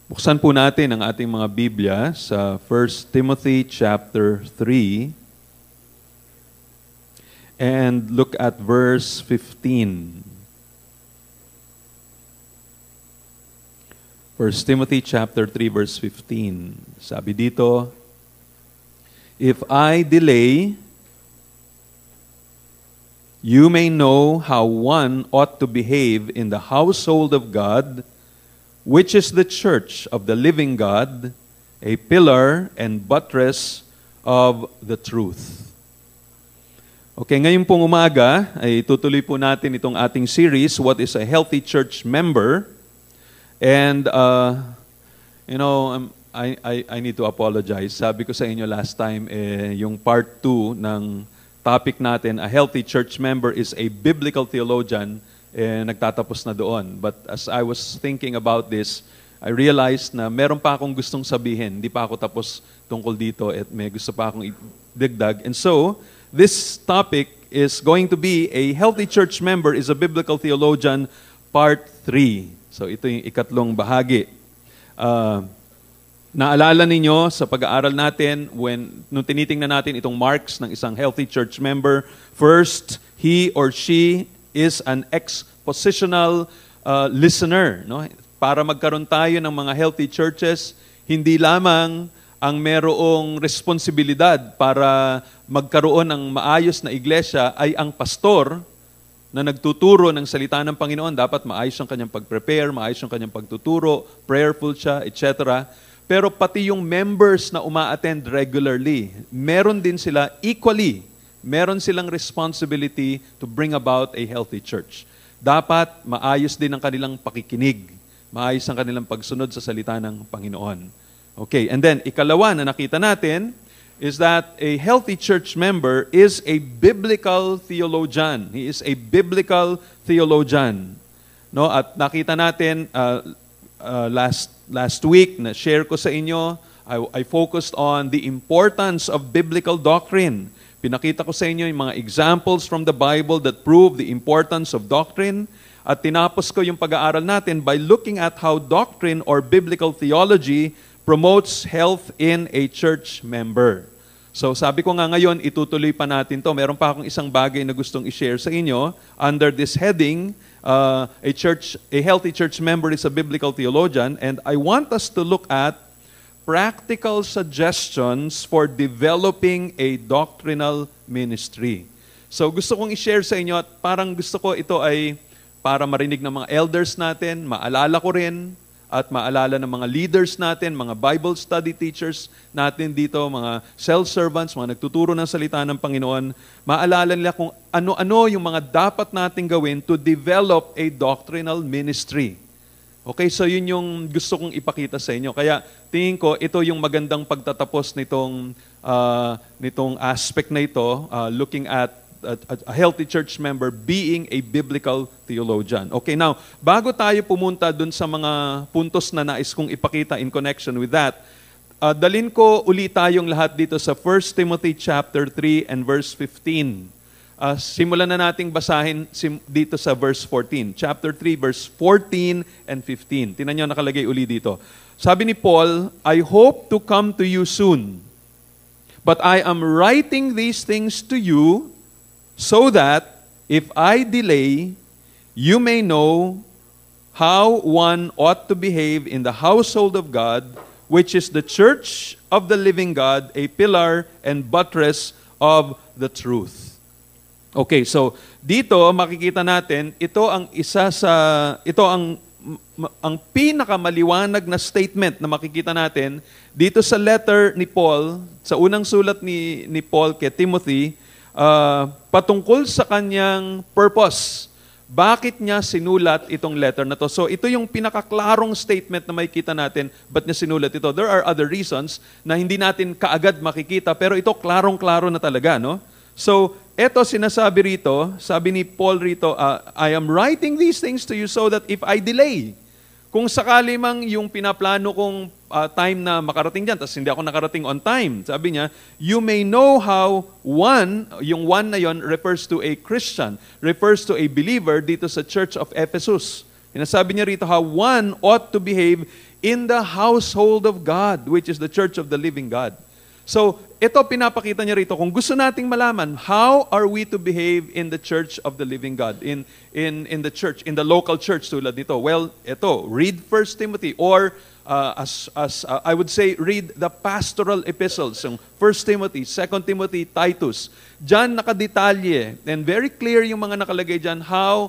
Buksan po natin ang ating mga Biblia sa 1 Timothy chapter 3 and look at verse 15. 1 Timothy chapter 3 verse 15. Sabi dito, "If I delay, you may know how one ought to behave in the household of God, which is the church of the living God, a pillar and buttress of the truth." Okay, ngayon pong umaga ay tutuloy po natin itong ating series, What is a Healthy Church Member? And, I need to apologize. Sabi ko sa inyo last time, yung part 2 ng topic natin, a healthy church member is a biblical theologian, nagtatapos na doon. But as I was thinking about this, I realized na meron pa akong gustong sabihin. Hindi pa ako tapos tungkol dito at may gusto pa akong idigdag. And so, this topic is going to be a healthy church member is a biblical theologian, part 3. So ito yung ikatlong bahagi. Naalala ninyo sa pag-aaral natin, nung tinitingnan natin itong marks ng isang healthy church member, first, he or she is an expositional listener. No? Para magkaroon tayo ng mga healthy churches, hindi lamang ang merong responsibilidad para magkaroon ng maayos na iglesia ay ang pastor na nagtuturo ng salita ng Panginoon. Dapat maayos ang kanyang pag-prepare, maayos ang kanyang pagtuturo, prayerful siya, etc. Pero pati yung members na uma-attend regularly, meron din sila equally, meron silang responsibility to bring about a healthy church. Dapat maayos din ang kanilang pakikinig, maayos ang kanilang pagsunod sa salita ng Panginoon. Okay, and then ikalawa na nakita natin is that a healthy church member is a biblical theologian. He is a biblical theologian. No, at nakita natin last week na share ko sa inyo, I focused on the importance of biblical doctrine. Pinakita ko sa inyo yung mga examples from the Bible that prove the importance of doctrine. At tinapos ko yung pag-aaral natin by looking at how doctrine or biblical theology promotes health in a church member. So sabi ko nga ngayon, itutuloy pa natin to. Meron pa akong isang bagay na gustong i-share sa inyo under this heading, a healthy church member is a biblical theologian, and I want us to look at practical suggestions for developing a doctrinal ministry. So gusto kong i-share sa inyo at parang gusto ko ito ay para marinig ng mga elders natin, maalala ko rin at maalala ng mga leaders natin, mga Bible study teachers natin dito, mga self-servants, mga nagtuturo ng salita ng Panginoon, maalala nila kung ano-ano yung mga dapat nating gawin to develop a doctrinal ministry. Okay, so yun yung gusto kong ipakita sa inyo. Kaya tingin ko, ito yung magandang pagtatapos nitong aspect na ito, looking at a healthy church member being a biblical theologian. Okay, now, bago tayo pumunta dun sa mga puntos na nais kong ipakita in connection with that, dalin ko ulit tayong lahat dito sa 1 Timothy chapter 3 and verse 15. Simulan na nating basahin dito sa verse 14. Chapter 3, verse 14 and 15. Tingnan nyo, nakalagay uli dito. Sabi ni Paul, "I hope to come to you soon, but I am writing these things to you so that if I delay, you may know how one ought to behave in the household of God, which is the church of the living God, a pillar and buttress of the truth." Okay, so dito makikita natin, ito ang pinakamaliwanag na statement na makikita natin dito sa letter ni Paul, sa unang sulat ni Paul kay Timothy, patungkol sa kanyang purpose. Bakit niya sinulat itong letter na to? So ito yung pinakaklarong statement na makikita natin, ba't niya sinulat ito? There are other reasons na hindi natin kaagad makikita, pero ito klarong-klaro na talaga, no? So, eto sinasabi rito, sabi ni Paul rito, I am writing these things to you so that if I delay, kung sakali mang yung pinaplano kong time na makarating dyan, tapos hindi ako nakarating on time, sabi niya, you may know how yung one na yon refers to a Christian, refers to a believer dito sa Church of Ephesus. Sinasabi niya rito how one ought to behave in the household of God, which is the church of the living God. So, ito pinapakita niya rito, kung gusto nating malaman, how are we to behave in the church of the living God, in the church, in the local church tulad nito? Well, ito, read 1 Timothy, or I would say, read the pastoral epistles, yung 1 Timothy, 2 Timothy, Titus. Diyan nakadetalye, and very clear yung mga nakalagay dyan, how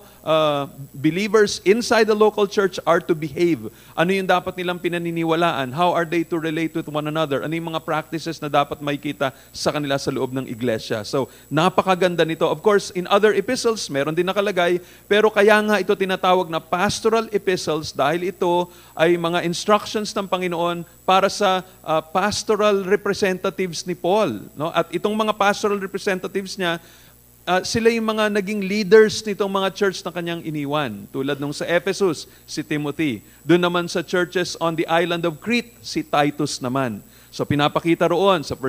believers inside the local church are to behave. Ano yung dapat nilang pinaniniwalaan? How are they to relate with one another? Ano yung mga practices na dapat makikita sa kanila sa loob ng iglesia? So, napakaganda nito. Of course, in other epistles, meron din nakalagay, pero kaya nga ito tinatawag na pastoral epistles dahil ito ay mga instructions ng Panginoon para sa pastoral representatives ni Paul. No? At itong mga pastoral representatives niya, sila yung mga naging leaders nitong mga church na kanyang iniwan. Tulad nung sa Ephesus, si Timothy. Doon naman sa churches on the island of Crete, si Titus naman. So pinapakita roon sa 1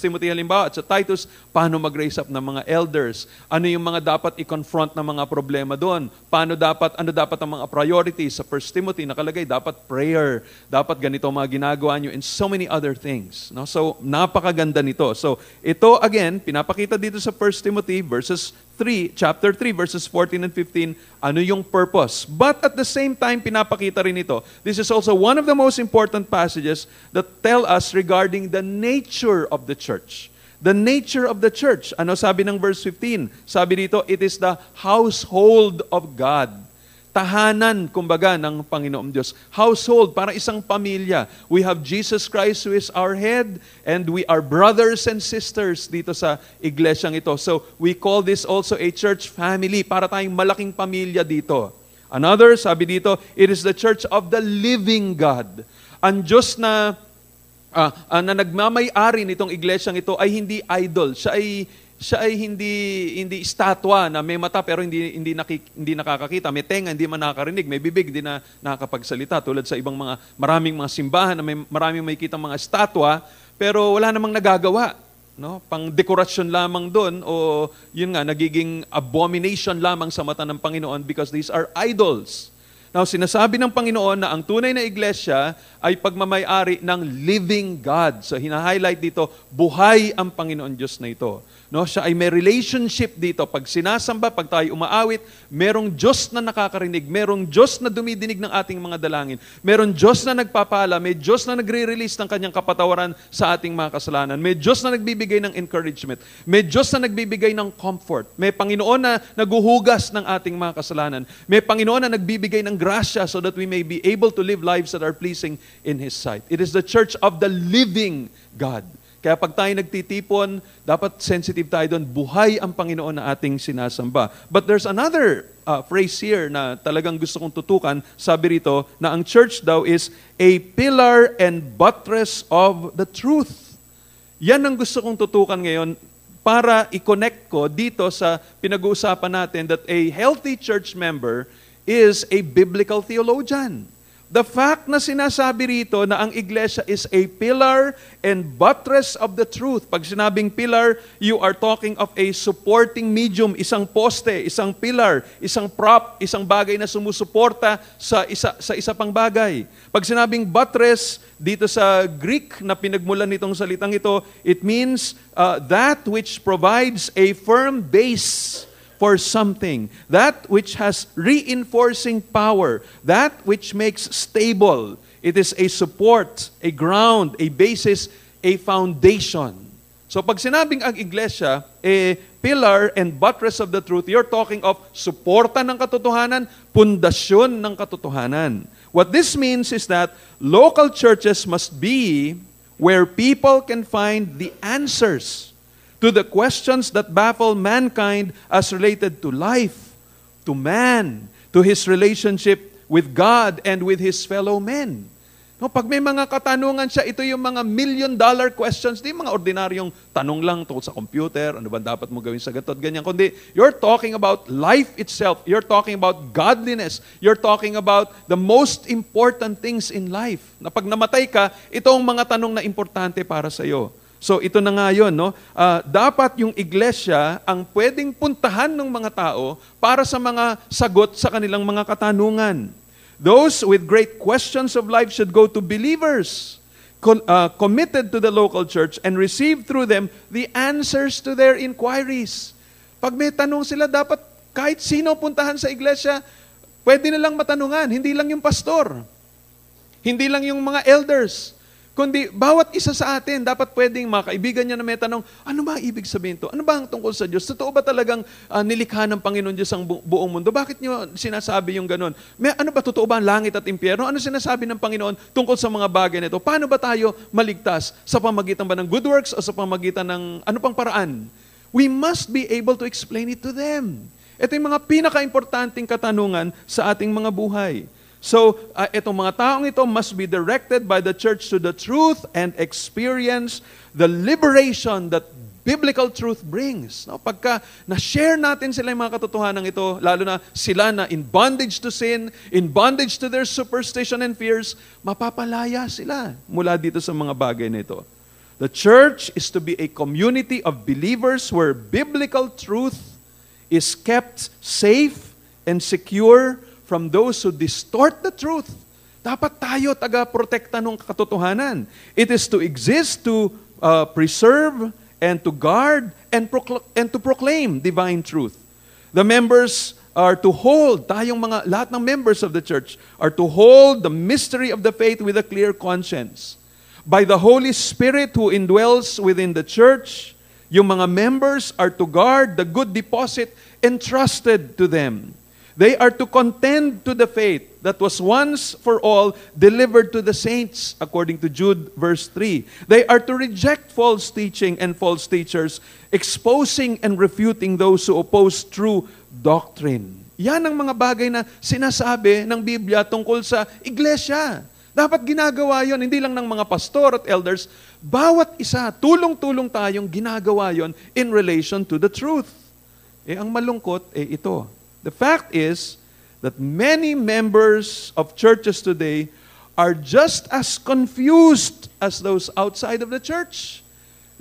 Timothy halimbawa at sa Titus, paano mag-raise up ng mga elders? Ano yung mga dapat i-confront ng mga problema doon? Ano dapat ang mga priorities? Sa 1 Timothy nakalagay, dapat prayer. Dapat ganito mga ginagawa nyo and so many other things. No? So, napakaganda nito. So, ito again, pinapakita dito sa 1 Timothy chapter 3, verses 14 and 15, ano yung purpose. But at the same time, pinapakita rin ito. This is also one of the most important passages that tell us regarding the nature of the church. The nature of the church. Ano sabi ng verse 15? Sabi dito, it is the household of God. Tahanan, kumbaga, ng Panginoong Diyos. Household, para isang pamilya. We have Jesus Christ who is our head, and we are brothers and sisters dito sa iglesyang ito. So, we call this also a church family, para tayong malaking pamilya dito. Another, sabi dito, it is the church of the living God. Ang Diyos na nagmamay-ari nitong iglesyang ito ay hindi idol. Siya ay hindi estatwa na may mata pero hindi nakakakita, may tenga, hindi man nakakarinig, may bibig, hindi na nakakapagsalita. Tulad sa ibang maraming mga simbahan na maraming makikitang mga estatwa pero wala namang nagagawa. No? Pang dekorasyon lamang doon o yun nga, nagiging abomination lamang sa mata ng Panginoon because these are idols. Now, sinasabi ng Panginoon na ang tunay na iglesia ay pagmamay-ari ng living God. So, hina-highlight dito, buhay ang Panginoon Diyos na ito. No, siya ay may relationship dito. Pag sinasamba, pag tayo umaawit, merong Diyos na nakakarinig, merong Diyos na dumidinig ng ating mga dalangin, merong Diyos na nagpapala, may Diyos na nagre-release ng kanyang kapatawaran sa ating mga kasalanan, may Diyos na nagbibigay ng encouragement, may Diyos na nagbibigay ng comfort, may Panginoon na naguhugas ng ating mga kasalanan, may Panginoon na nagbibigay ng grasya so that we may be able to live lives that are pleasing in His sight. It is the church of the living God. Kaya pag tayo nagtitipon, dapat sensitive tayo doon, buhay ang Panginoon na ating sinasamba. But there's another phrase here na talagang gusto kong tutukan. Sabi rito na ang church daw is a pillar and buttress of the truth. Yan ang gusto kong tutukan ngayon para i-connect ko dito sa pinag-uusapan natin that a healthy church member is a biblical theologian. The fact na sinasabi rito na ang iglesia is a pillar and buttress of the truth. Pag sinabing pillar, you are talking of a supporting medium, isang poste, isang pillar, isang prop, isang bagay na sumusuporta sa isa pang bagay. Pag sinabing buttress, dito sa Greek na pinagmulan nitong salitang ito, it means that which provides a firm base for something, that which has reinforcing power, that which makes stable. It is a support, a ground, a basis, a foundation. So pag sinabing ang iglesia, a pillar and buttress of the truth, you're talking of suporta ng katotohanan, pundasyon ng katotohanan. What this means is that local churches must be where people can find the answers to the questions that baffle mankind as related to life, to man, to his relationship with God and with his fellow men. No, pag may mga katanungan siya, ito yung mga $1,000,000 questions, di mga ordinaryong tanong lang tungkol sa computer, ano ba dapat mo gawin sa ganito at ganyan, kundi you're talking about life itself, you're talking about godliness, you're talking about the most important things in life. Na pag namatay ka, ito ang mga tanong na importante para sa iyo. So ito na nga yun, no? Dapat yung iglesia ang pwedeng puntahan ng mga tao para sa mga sagot sa kanilang mga katanungan. Those with great questions of life should go to believers committed to the local church and receive through them the answers to their inquiries. Pag may tanong sila, dapat kahit sino puntahan sa iglesia, pwede nilang matanungan. Hindi lang yung pastor. Hindi lang yung mga elders. Kundi bawat isa sa atin, dapat pwedeng mga kaibigan niya na may tanong, ano ba ibig sabihin to? Ano ba ang tungkol sa Diyos? Totoo ba talagang nilikha ng Panginoon Diyos ang buong mundo? Bakit niyo sinasabi yung ganun? Ano ba totoo ba ang langit at impyerno? Ano sinasabi ng Panginoon tungkol sa mga bagay nito? Paano ba tayo maligtas? Sa pamagitan ba ng good works o sa pamagitan ng ano pang paraan? We must be able to explain it to them. Ito yung mga pinaka-importanting katanungan sa ating mga buhay. So, itong mga taong ito must be directed by the church to the truth and experience the liberation that biblical truth brings. No? Pagka na-share natin sila yung mga katotohanan ito, lalo na sila na in bondage to sin, in bondage to their superstition and fears, mapapalaya sila mula dito sa mga bagay na ito. The church is to be a community of believers where biblical truth is kept safe and secure from those who distort the truth. Dapat tayo taga-protekta ng katotohanan. It is to exist, to preserve, and to guard, and to proclaim divine truth. The members are to hold, lahat ng members of the church, are to hold the mystery of the faith with a clear conscience. By the Holy Spirit who indwells within the church, yung mga members are to guard the good deposit entrusted to them. They are to contend to the faith that was once for all delivered to the saints, according to Jude verse 3. They are to reject false teaching and false teachers, exposing and refuting those who oppose true doctrine. Yan ang mga bagay na sinasabi ng Biblia tungkol sa iglesia. Dapat ginagawa yon, hindi lang ng mga pastor at elders. Bawat isa, tulong-tulong tayong ginagawa yon in relation to the truth. Ang malungkot, ito. The fact is that many members of churches today are just as confused as those outside of the church.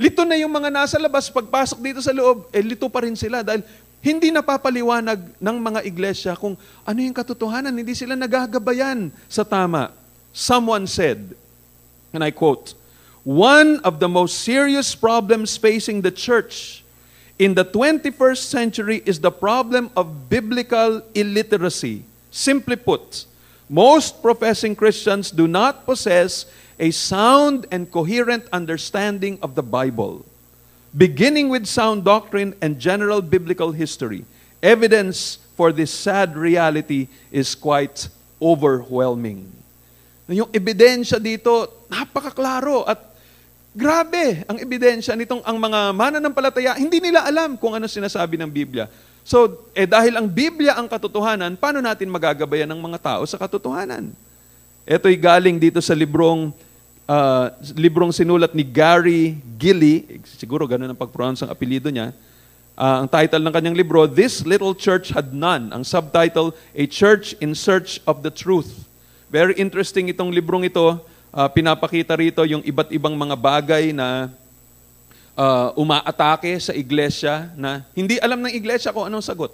Lito na yung mga nasa labas, pagpasok dito sa loob, lito pa rin sila dahil hindi napapaliwanag ng mga iglesia kung ano yung katotohanan, hindi sila nagagabayan sa tama. Someone said, and I quote, "One of the most serious problems facing the church in the 21st century is the problem of biblical illiteracy. Simply put, most professing Christians do not possess a sound and coherent understanding of the Bible, beginning with sound doctrine and general biblical history. Evidence for this sad reality is quite overwhelming." Yung ebidensya dito, napakaklaro at grabe ang ebidensya nitong ang mga mananampalataya, hindi nila alam kung ano sinasabi ng Biblia. So, dahil ang Biblia ang katotohanan, paano natin magagabayan ng mga tao sa katotohanan? Ito'y galing dito sa librong sinulat ni Gary Gilley, siguro ganun ang pag-pronounce ang apelido niya. Ang title ng kanyang libro, "This Little Church Had None." Ang subtitle, "A Church in Search of the Truth." Very interesting itong librong ito. Pinapakita rito yung iba't ibang mga bagay na umaatake sa iglesia na hindi alam ng iglesia kung anong sagot.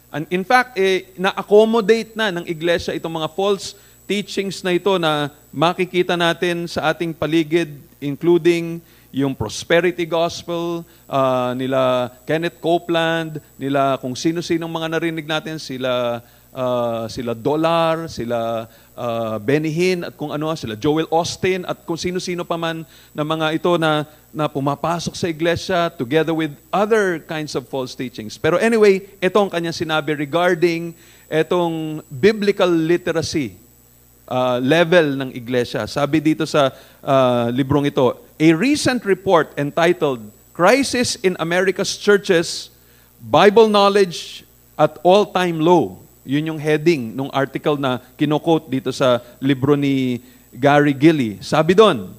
And in fact, na-accommodate na ng iglesia itong mga false teachings na ito na makikita natin sa ating paligid, including yung prosperity gospel, nila Kenneth Copeland, nila kung sino-sinong mga narinig natin, sila Dollar, sila Benny Hinn, at kung ano, sila Joel Austin, at kung sino-sino pa man na mga ito na pumapasok sa iglesia together with other kinds of false teachings. Pero anyway, ito ang kanyang sinabi regarding itong biblical literacy level ng iglesia. Sabi dito sa librong ito, a recent report entitled "Crisis in America's Churches, Bible Knowledge at All-Time Low." Yun yung heading ng article na kino-quote dito sa libro ni Gary Gilley. Sabi doon,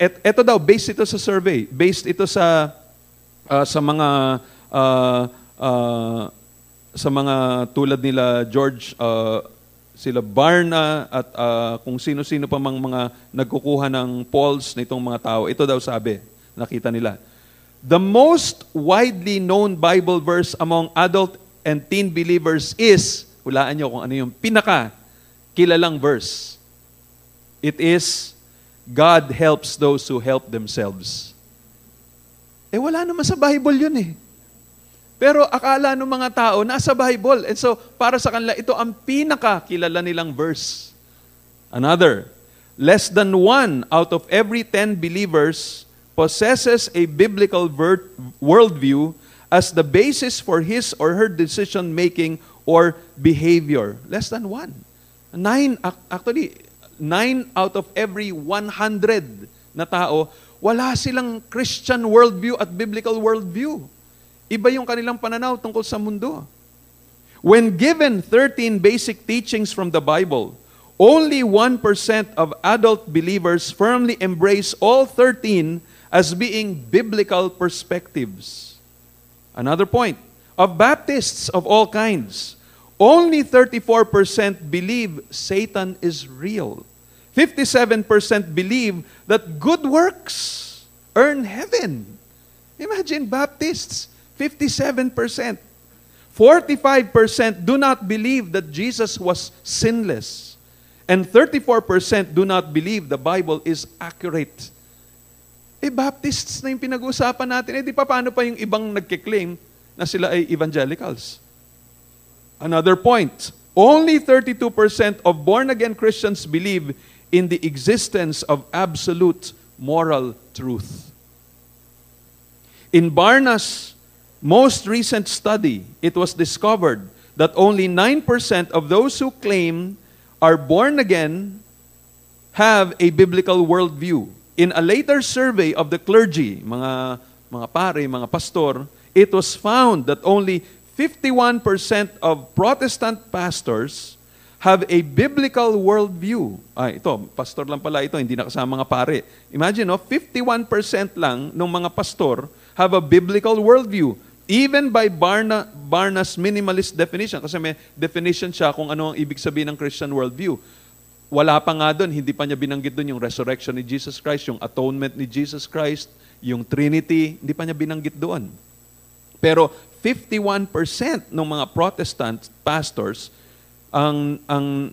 ito daw, based ito sa survey, based ito sa mga tulad nila George, sila Barna, at kung sino-sino pa mga nagkukuha ng polls nitong mga tao. Ito daw sabi, nakita nila. The most widely known Bible verse among adult and teen believers is, hulaan nyo kung ano yung pinaka kilalang verse. It is, God helps those who help themselves. Wala naman sa Bible yun eh. Pero akala ng mga tao, nasa Bible. And so, para sa kanila, ito ang pinaka-kilala nilang verse. Another, less than 1 out of every 10 believers possesses a biblical worldview as the basis for his or her decision-making or behavior. Less than 1. 9 out of every 100 na tao, wala silang Christian worldview at biblical worldview. Iba yung kanilang pananaw tungkol sa mundo. When given 13 basic teachings from the Bible, only 1% of adult believers firmly embrace all 13 as being biblical perspectives. Another point, of Baptists of all kinds, only 34% believe Satan is real. 57% believe that good works earn heaven. Imagine Baptists, 57%. 45% do not believe that Jesus was sinless. And 34% do not believe the Bible is accurate. Baptists na yung pinag-uusapan natin. Di pa paano pa yung ibang nagkiklaim na sila ay evangelicals? Another point, only 32% of born-again Christians believe in the existence of absolute moral truth. In Barna's most recent study, it was discovered that only 9% of those who claim are born again have a biblical worldview. In a later survey of the clergy, mga pare, mga pastor, it was found that only 51% of Protestant pastors have a biblical worldview. Ito, pastor lang pala ito, hindi nakasama mga pare. Imagine, 51% lang ng mga pastor have a biblical worldview. Even by Barna's minimalist definition, kasi may definition siya kung ano ang ibig sabihin ng Christian worldview. Wala pa nga doon, hindi pa niya binanggit doon yung resurrection ni Jesus Christ, yung atonement ni Jesus Christ, yung Trinity, hindi pa niya binanggit doon. Pero 51% ng mga Protestant pastors ang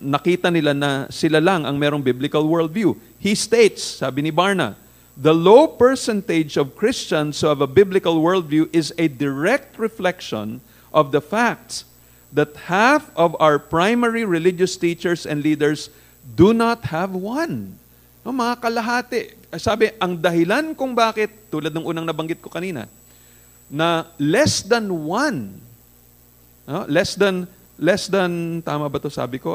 nakita nila na sila lang ang merong biblical worldview. He states, sabi ni Barna, the low percentage of Christians who have a biblical worldview is a direct reflection of the fact that half of our primary religious teachers and leaders do not have one. No, mga kalahati. Sabi, ang dahilan kung bakit, tulad ng unang nabanggit ko kanina, na less than 1, tama ba to sabi ko?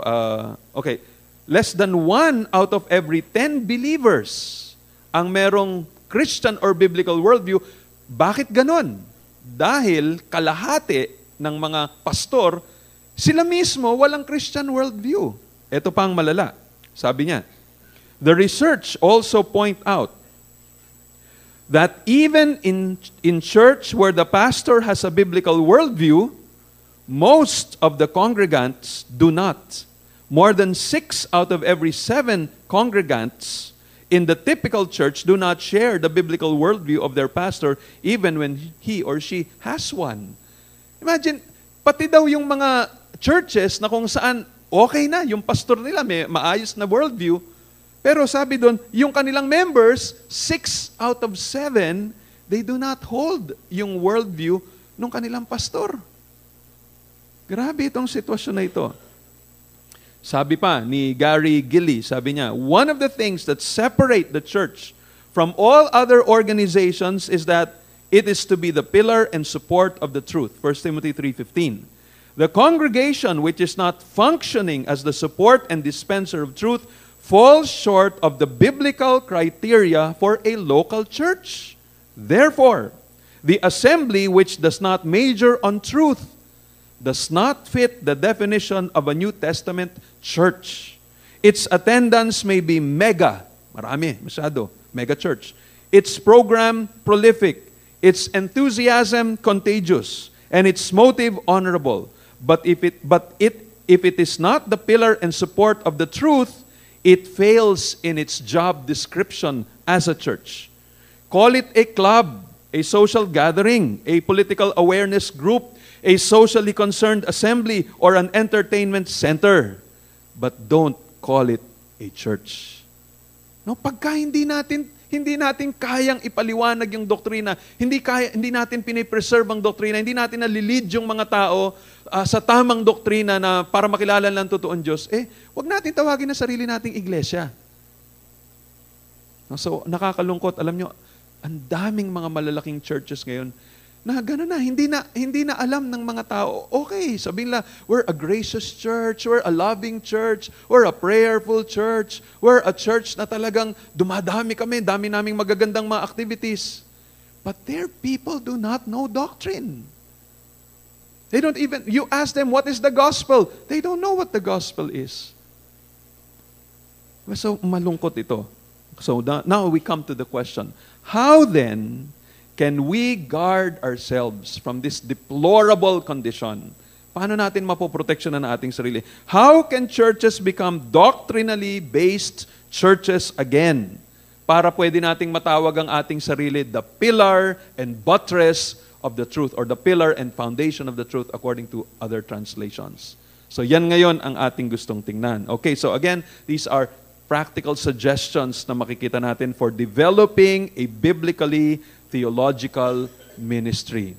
Less than 1 out of every 10 believers ang merong Christian or biblical worldview. Bakit ganon? Dahil kalahati ng mga pastor, sila mismo walang Christian worldview. Ito pa ang malala. Sabi niya, the research also point out that even in church where the pastor has a biblical worldview, most of the congregants do not. More than 6 out of every 7 congregants in the typical church do not share the biblical worldview of their pastor even when he or she has one. Imagine, pati daw yung mga churches na kung saan okay na, yung pastor nila may maayos na worldview, pero sabi doon, yung kanilang members, 6 out of 7, they do not hold yung worldview ng kanilang pastor. Grabe itong sitwasyon na ito. Sabi pa ni Gary Gilley, sabi niya, one of the things that separate the church from all other organizations is that it is to be the pillar and support of the truth. 1 Timothy 3:15. The congregation which is not functioning as the support and dispenser of truth falls short of the biblical criteria for a local church. Therefore, the assembly which does not major on truth does not fit the definition of a New Testament church. Its attendance may be mega, marami, masyado, mega church. Its program prolific, its enthusiasm contagious, and its motive honorable. But if it is not the pillar and support of the truth, it fails in its job description as a church. Call it a club, a social gathering, a political awareness group, a socially concerned assembly, or an entertainment center. but don't call it a church. No, pagka hindi natin kayang ipaliwanag yung doktrina, hindi natin pinipreserve ang doktrina, hindi natin nalilid yung mga tao sa tamang doktrina na para makilala lang totoong Diyos, wag natin tawagin na sarili nating iglesia. So, nakakalungkot. Alam nyo, ang daming mga malalaking churches ngayon na gano'n na, hindi na alam ng mga tao. Okay, sabihin lang, we're a gracious church, we're a loving church, we're a prayerful church, we're a church na talagang dumadami kami, dami naming magagandang mga activities. But their people do not know doctrine. They don't even, you ask them, what is the gospel? They don't know what the gospel is. So, malungkot ito. So, now we come to the question, how then can we guard ourselves from this deplorable condition? Paano natin mapoproteksyonan ang ating sarili? How can churches become doctrinally based churches again? Para pwede nating matawag ang ating sarili the pillar and buttress of the truth, or the pillar and foundation of the truth according to other translations. So yan ngayon ang ating gustong tingnan. Okay, so again, these are practical suggestions na makikita natin for developing a biblically theological ministry.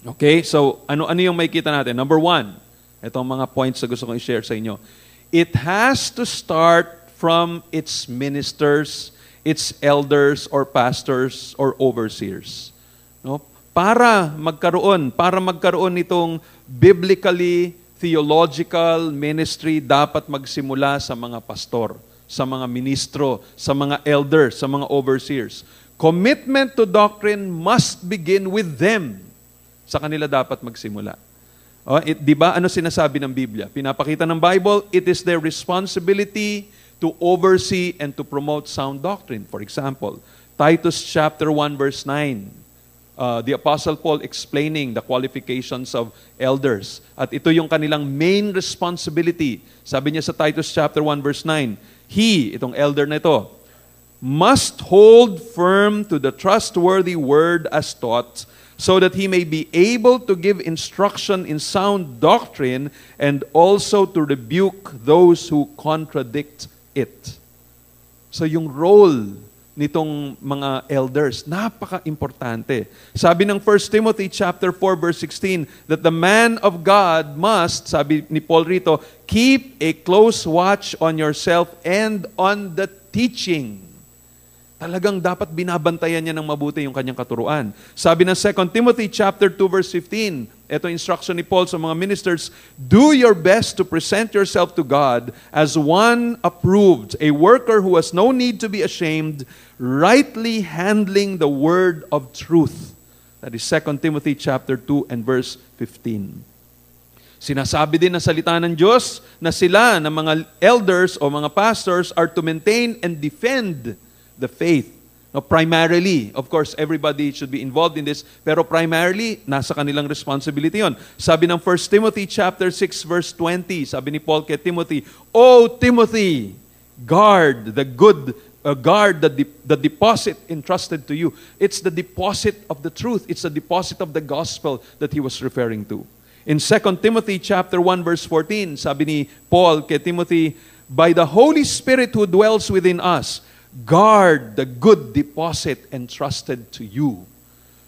Okay, so ano yung makikita natin? Number 1, itong mga points na gusto kong i-share sa inyo. It has to start from its ministers, its elders or pastors or overseers. No? Para magkaroon nitong biblically theological ministry, dapat magsimula sa mga pastor, sa mga ministro, sa mga elders, sa mga overseers. Commitment to doctrine must begin with them. Sa kanila dapat magsimula. Di ba ano sinasabi ng Biblia? Pinapakita ng Bible, it is their responsibility to oversee and to promote sound doctrine. For example, Titus chapter 1 verse 9. The Apostle Paul explaining the qualifications of elders. At ito yung kanilang main responsibility. Sabi niya sa Titus chapter 1 verse 9, itong elder na ito, must hold firm to the trustworthy word as taught, so that he may be able to give instruction in sound doctrine and also to rebuke those who contradict it. So yung role nitong mga elders, napaka-importante. Sabi ng 1 Timothy chapter 4 verse 16 that the man of God must, sabi ni Paul rito, keep a close watch on yourself and on the teaching. Talagang dapat binabantayan niya ng mabuti yung kanyang katuruan. Sabi ng 2 Timothy chapter 2 verse 15, ito instruction ni Paul sa mga ministers, do your best to present yourself to God as one approved, a worker who has no need to be ashamed, rightly handling the word of truth. That is 2 Timothy chapter 2 and verse 15. Sinasabi din ng salita ng Diyos na sila, ng mga elders o mga pastors, are to maintain and defend the faith. Now, primarily, of course, everybody should be involved in this, pero primarily, nasa kanilang responsibility yon. Sabi ng 1 Timothy chapter 6 verse 20, sabi ni Paul kay Timothy, O Timothy, guard the deposit entrusted to you. It's the deposit of the truth. It's the deposit of the gospel that he was referring to. In 2 Timothy chapter 1 verse 14, sabi ni Paul kay Timothy, by the Holy Spirit who dwells within us, guard the good deposit entrusted to you.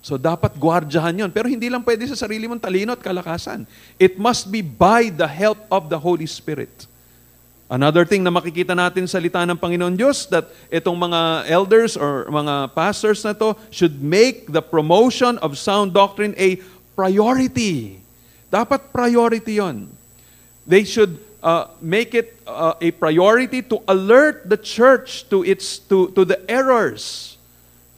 So dapat guardyahan yon. Pero hindi lang pwede sa sarili mong talino at kalakasan. It must be by the help of the Holy Spirit. Another thing na makikita natin sa salita ng Panginoon Diyos, that itong mga elders or mga pastors na to should make the promotion of sound doctrine a priority. Dapat priority yon. They should make it a priority to alert the church to the errors.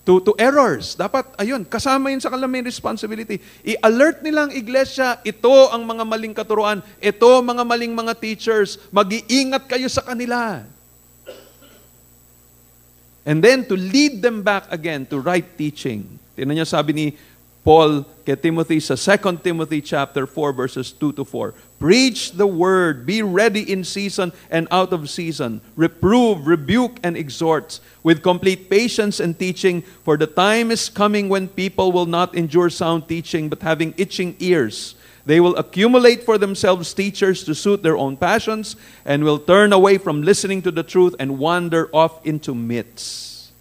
To errors. Dapat, ayun, kasama yun sa kanilang responsibility. I-alert nilang iglesia, ito ang mga maling katuruan, ito mga maling mga teachers, mag-iingat kayo sa kanila. And then to lead them back again to right teaching. Tingnan niyo sabi ni Paul kay Timothy sa 2 Timothy chapter 4 verses 2 to 4. Preach the word, be ready in season and out of season. Reprove, rebuke, and exhort with complete patience and teaching, for the time is coming when people will not endure sound teaching, but having itching ears. They will accumulate for themselves teachers to suit their own passions, and will turn away from listening to the truth and wander off into myths.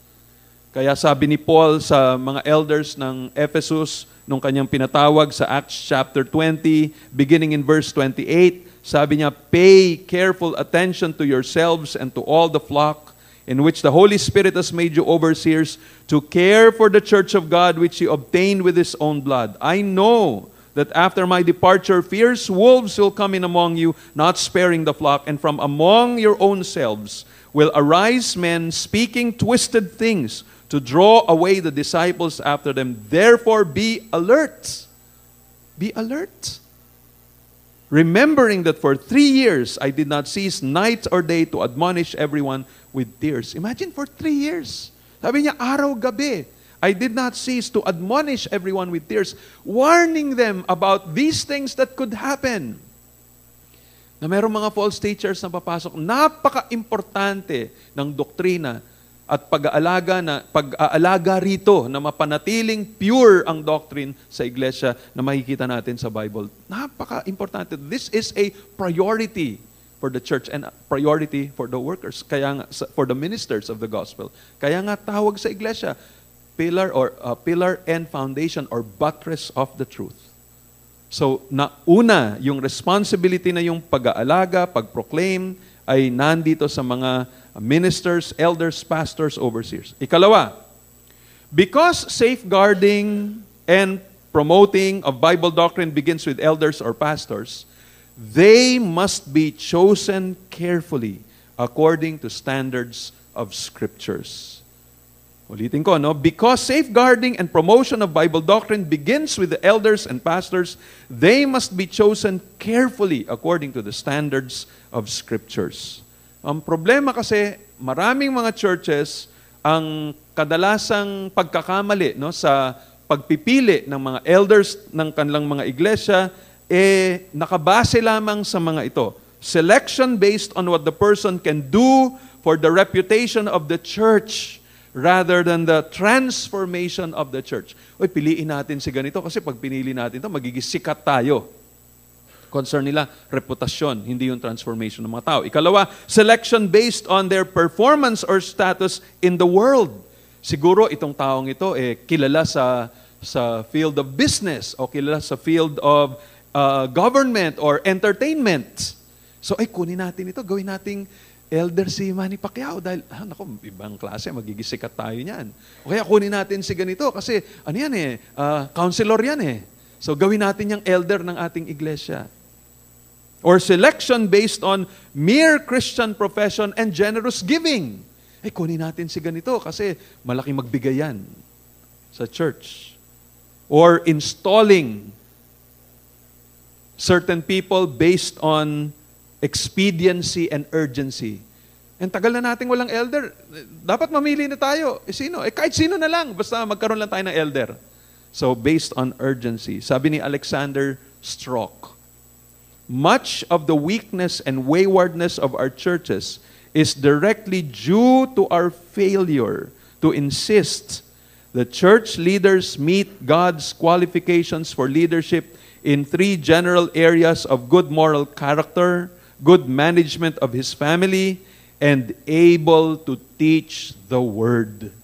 Kaya sabi ni Paul sa mga elders ng Ephesus, nung kanyang pinatawag sa Acts chapter 20, beginning in verse 28, sabi niya, pay careful attention to yourselves and to all the flock in which the Holy Spirit has made you overseers, to care for the church of God which He obtained with His own blood. I know that after my departure, fierce wolves will come in among you, not sparing the flock, and from among your own selves will arise men speaking twisted things to draw away the disciples after them. Therefore, be alert. Be alert. Remembering that for 3 years I did not cease night or day to admonish everyone with tears. Imagine, for 3 years. Sabi niya, araw-gabi, I did not cease to admonish everyone with tears, warning them about these things that could happen. Na mayroong mga false teachers na papasok. Napaka-importante ng doktrina at pag-aalaga rito na mapanatiling pure ang doctrine sa iglesia na makikita natin sa Bible. Napaka-importante. This is a priority for the church and a priority for the workers, kaya nga, for the ministers of the gospel. Kaya nga tawag sa iglesia, pillar and foundation or buttress of the truth. So, una, yung responsibility na yung pag-aalaga, pag-proclaim, ay nandito sa mga ministers, elders, pastors, overseers. Ikalawa, because safeguarding and promoting of Bible doctrine begins with elders or pastors, they must be chosen carefully according to standards of Scriptures. Ulitin ko, no? Because safeguarding and promotion of Bible doctrine begins with the elders and pastors, they must be chosen carefully according to the standards of Scriptures. Ang problema kasi, maraming mga churches, ang kadalasang pagkakamali, no, sa pagpipili ng mga elders ng kanilang mga iglesia, nakabase lamang sa mga ito. Selection based on what the person can do for the reputation of the church rather than the transformation of the church. Uy, piliin natin si ganito kasi pag pinili natin ito, magiging sikat tayo. Concern nila, reputasyon, hindi yung transformation ng mga tao. Ikalawa, selection based on their performance or status in the world. Siguro itong taong ito kilala sa field of business o kilala sa field of government or entertainment. So kunin natin ito, gawin nating elder si Manny Pacquiao dahil, ibang klase, magigisikat tayo niyan. O kaya kunin natin si ganito kasi, counselor yan . So gawin natin yung elder ng ating iglesia. Or selection based on mere Christian profession and generous giving. Kunin natin si ganito kasi malaki magbigay yan sa church. Or installing certain people based on expediency and urgency. And tagal na nating walang elder. Dapat mamili na tayo. Sino? Kahit sino na lang. Basta magkaroon lang tayo ng elder. So, based on urgency. Sabi ni Alexander Strock, much of the weakness and waywardness of our churches is directly due to our failure to insist the church leaders meet God's qualifications for leadership in 3 general areas of good moral character, good management of his family, and able to teach the Word.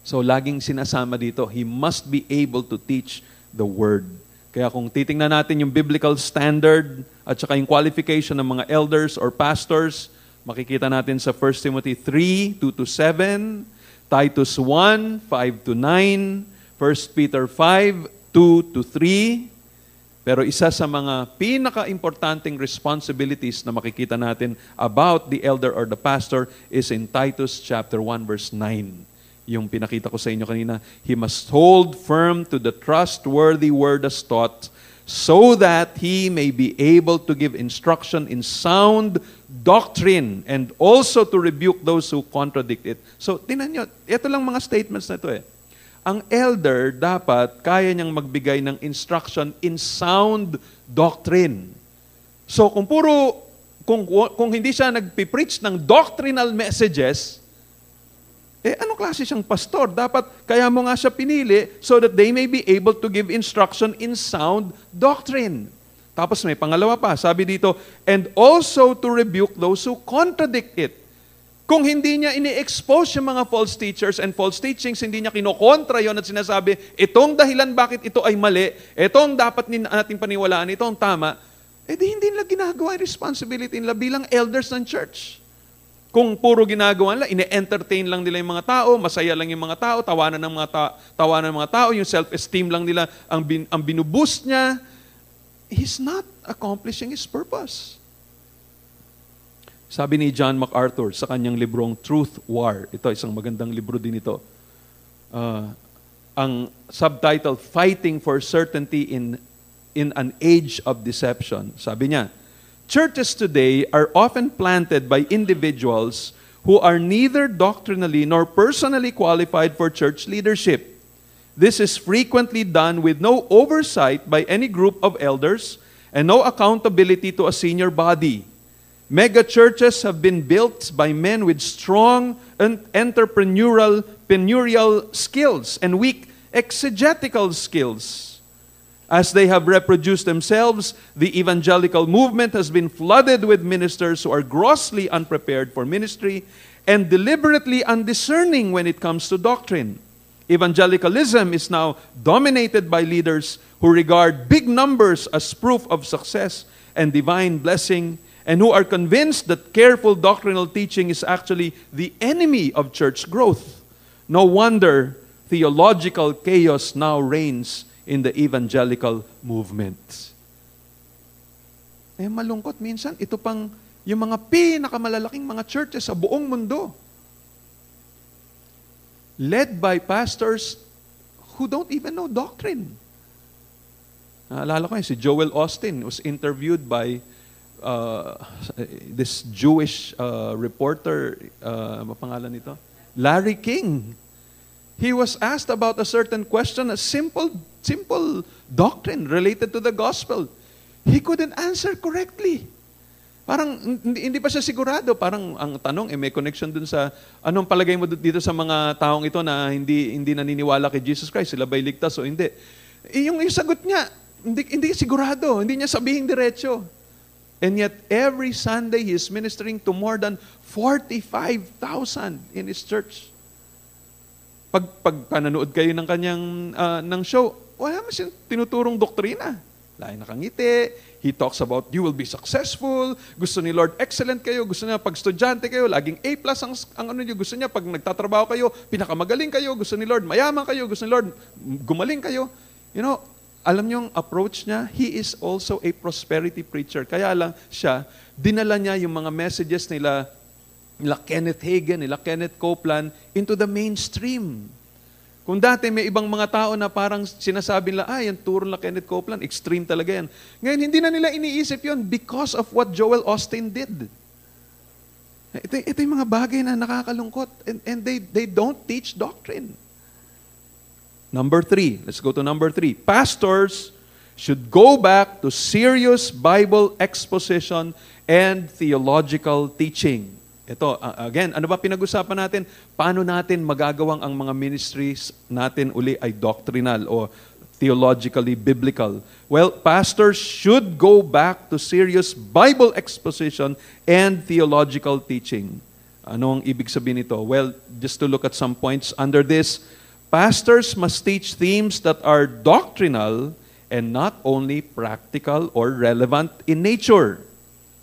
So, laging sinasama dito, he must be able to teach the Word. Kaya kung titingnan natin yung biblical standard at saka yung qualification ng mga elders or pastors, makikita natin sa 1 Timothy 3, 2-7, Titus 1, 5-9, 1 Peter 5, 2-3. Pero isa sa mga pinaka-importanting responsibilities na makikita natin about the elder or the pastor is in Titus chapter 1, verse 9. Yung pinakita ko sa inyo kanina, he must hold firm to the trustworthy word as taught, so that he may be able to give instruction in sound doctrine and also to rebuke those who contradict it. So, tingnan nyo, ito lang mga statements na ito . ang elder dapat kaya niyang magbigay ng instruction in sound doctrine. So kung hindi siya nagpipreach ng doctrinal messages, anong klase siyang pastor? Dapat kaya mo nga siya pinili so that they may be able to give instruction in sound doctrine. Tapos may pangalawa pa, sabi dito, and also to rebuke those who contradict it. Kung hindi niya ini-expose yung mga false teachers and false teachings, hindi niya kinokontra yon at sinasabi, itong dahilan bakit ito ay mali, itong dapat natin paniwalaan, itong tama, hindi nila ginagawa yung responsibility nila bilang elders ng church. Kung puro ginagawa nila, ine-entertain lang nila yung mga tao, masaya lang yung mga tao, tawanan ng mga tao, yung self-esteem lang nila ang binuboost niya, he's not accomplishing his purpose. Sabi ni John MacArthur sa kanyang librong Truth War, ito isang magandang libro din ito, ang subtitle, Fighting for Certainty in an Age of Deception. Sabi niya, churches today are often planted by individuals who are neither doctrinally nor personally qualified for church leadership. This is frequently done with no oversight by any group of elders and no accountability to a senior body. Mega churches have been built by men with strong entrepreneurial skills and weak exegetical skills. As they have reproduced themselves, the evangelical movement has been flooded with ministers who are grossly unprepared for ministry and deliberately undiscerning when it comes to doctrine. Evangelicalism is now dominated by leaders who regard big numbers as proof of success and divine blessing, and who are convinced that careful doctrinal teaching is actually the enemy of church growth. No wonder theological chaos now reigns in the evangelical movement. Malungkot minsan, ito pang yung mga pinakamalalaking mga churches sa buong mundo, led by pastors who don't even know doctrine. Naalala ko si Joel Austin was interviewed by this Jewish reporter, ano pangalan nito? Larry King. He was asked about a certain question, a simple doctrine related to the gospel. He couldn't answer correctly. Parang hindi pa siya sigurado. Parang ang tanong, may connection dun sa, anong palagay mo dito sa mga taong ito na hindi naniniwala kay Jesus Christ? Sila ba'y ligtas o hindi? Yung sagot niya, hindi sigurado. Hindi niya sabihin diretso. And yet, every Sunday, he is ministering to more than 45,000 in his church. Pag pananood kayo ng kanyang ng show, wala mo siyang tinuturong doktrina. Lagi nakangiti, he talks about you will be successful, gusto ni Lord excellent kayo, gusto niya pag estudyante kayo, laging A+ ang ano niyo, gusto niya pag nagtatrabaho kayo, pinakamagaling kayo, gusto ni Lord mayaman kayo, gusto ni Lord gumaling kayo. You know, alam niyo ang approach niya, he is also a prosperity preacher. Kaya lang siya, dinala niya yung mga messages nila Kenneth Hagin, nila Kenneth Copeland into the mainstream. Kung dati may ibang mga tao na parang sinasabi nila, yung turo na Kenneth Copeland, extreme talaga yan. Ngayon, hindi na nila iniisip yon because of what Joel Austin did. Ito yung mga bagay na nakakalungkot and they don't teach doctrine. Number 3, let's go to number 3. Pastors should go back to serious Bible exposition and theological teaching. Ito, again, ano ba pinag-usapan natin? Paano natin magagawang ang mga ministries natin uli ay doctrinal o theologically biblical? Well, pastors should go back to serious Bible exposition and theological teaching. Ano ang ibig sabihin nito? Well, just to look at some points under this, pastors must teach themes that are doctrinal and not only practical or relevant in nature.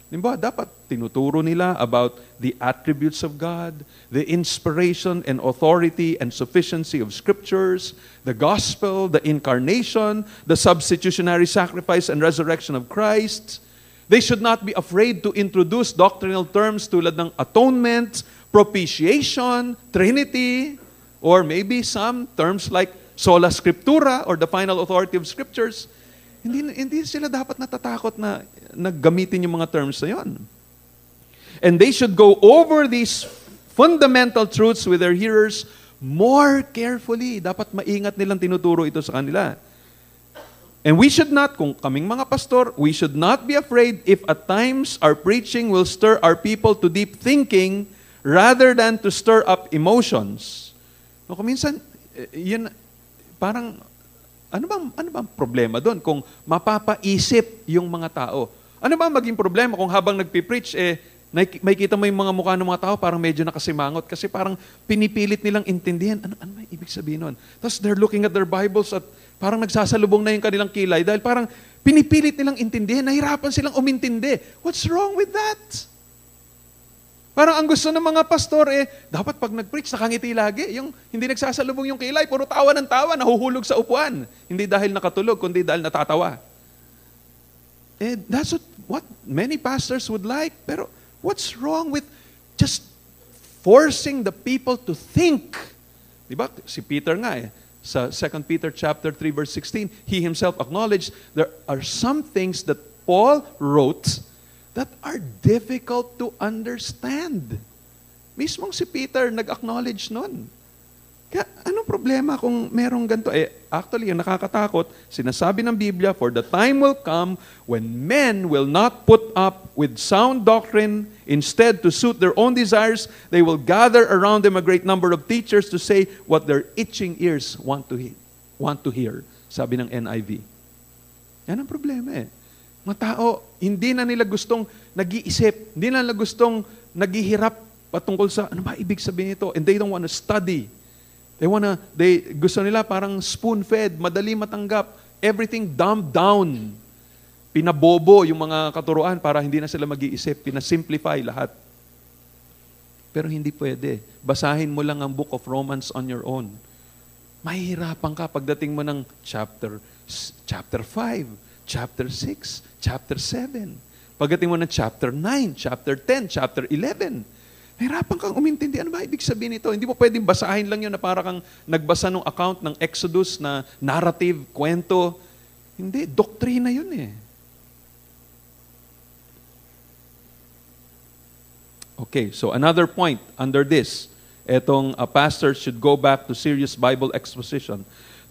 Diba? Dapat tinuturo nila about the attributes of God, the inspiration and authority and sufficiency of scriptures, the gospel, the incarnation, the substitutionary sacrifice and resurrection of Christ. They should not be afraid to introduce doctrinal terms tulad ng atonement, propitiation, Trinity, or maybe some terms like sola scriptura or the final authority of scriptures. Hindi sila dapat natatakot na naggamitin yung mga terms na yun. And they should go over these fundamental truths with their hearers more carefully. Dapat maingat nilang tinuturo ito sa kanila. And we should not, kung kaming mga pastor, we should not be afraid if at times our preaching will stir our people to deep thinking rather than to stir up emotions. No, kung minsan, yun, parang, ano bang problema doon kung mapapaisip yung mga tao? Ano ba maging problema kung habang nagpipreach, may kita mo yung mga mukha ng mga tao, parang medyo nakasimangot kasi parang pinipilit nilang intindihan. Ano ba ibig sabihin nun? Tapos they're looking at their Bibles at parang nagsasalubong na yung kanilang kilay dahil parang pinipilit nilang intindihan, nahirapan silang umintindi. What's wrong with that? Parang ang gusto ng mga pastor dapat pag nag-preach, nakangiti lagi. Yung hindi nagsasalubong yung kilay, puro tawa ng tawa, nahuhulog sa upuan. Hindi dahil nakatulog, kundi dahil natatawa. That's what many pastors would like. Pero what's wrong with just forcing the people to think? Diba? Si Peter nga sa 2 Peter chapter 3 verse 16, he himself acknowledged there are some things that Paul wrote that are difficult to understand. Mismong si Peter nag-acknowledge nun. Kaya anong problema kung merong ganito? Actually, yung nakakatakot, sinasabi ng Biblia, for the time will come when men will not put up with sound doctrine. Instead, to suit their own desires, they will gather around them a great number of teachers to say what their itching ears want to hear. Sabi ng NIV. Yan ang problema Mga tao, hindi na nila gustong nag-iisip, hindi na nila gustong naghihirap patungkol sa ano ba ibig sabihin nito, and they don't want to study. Gusto nila parang spoon-fed, madali matanggap, everything dumbed down. Pinabobo yung mga katuruan para hindi na sila mag-iisip, pinasimplify lahat. Pero hindi pwede. Basahin mo lang ang Book of Romans on your own. Mahihirapan ka pagdating mo ng chapter 5, chapter 6, chapter 7. Pagdating mo ng chapter 9, chapter 10, chapter 11. Nahirapan kang umintindi. Ano ba ibig sabihin nito? Hindi mo pwedeng basahin lang yun na para kang nagbasa ng account ng Exodus na narrative, kwento. Hindi, doktrina yun Okay, so another point under this, etong pastors should go back to serious Bible exposition.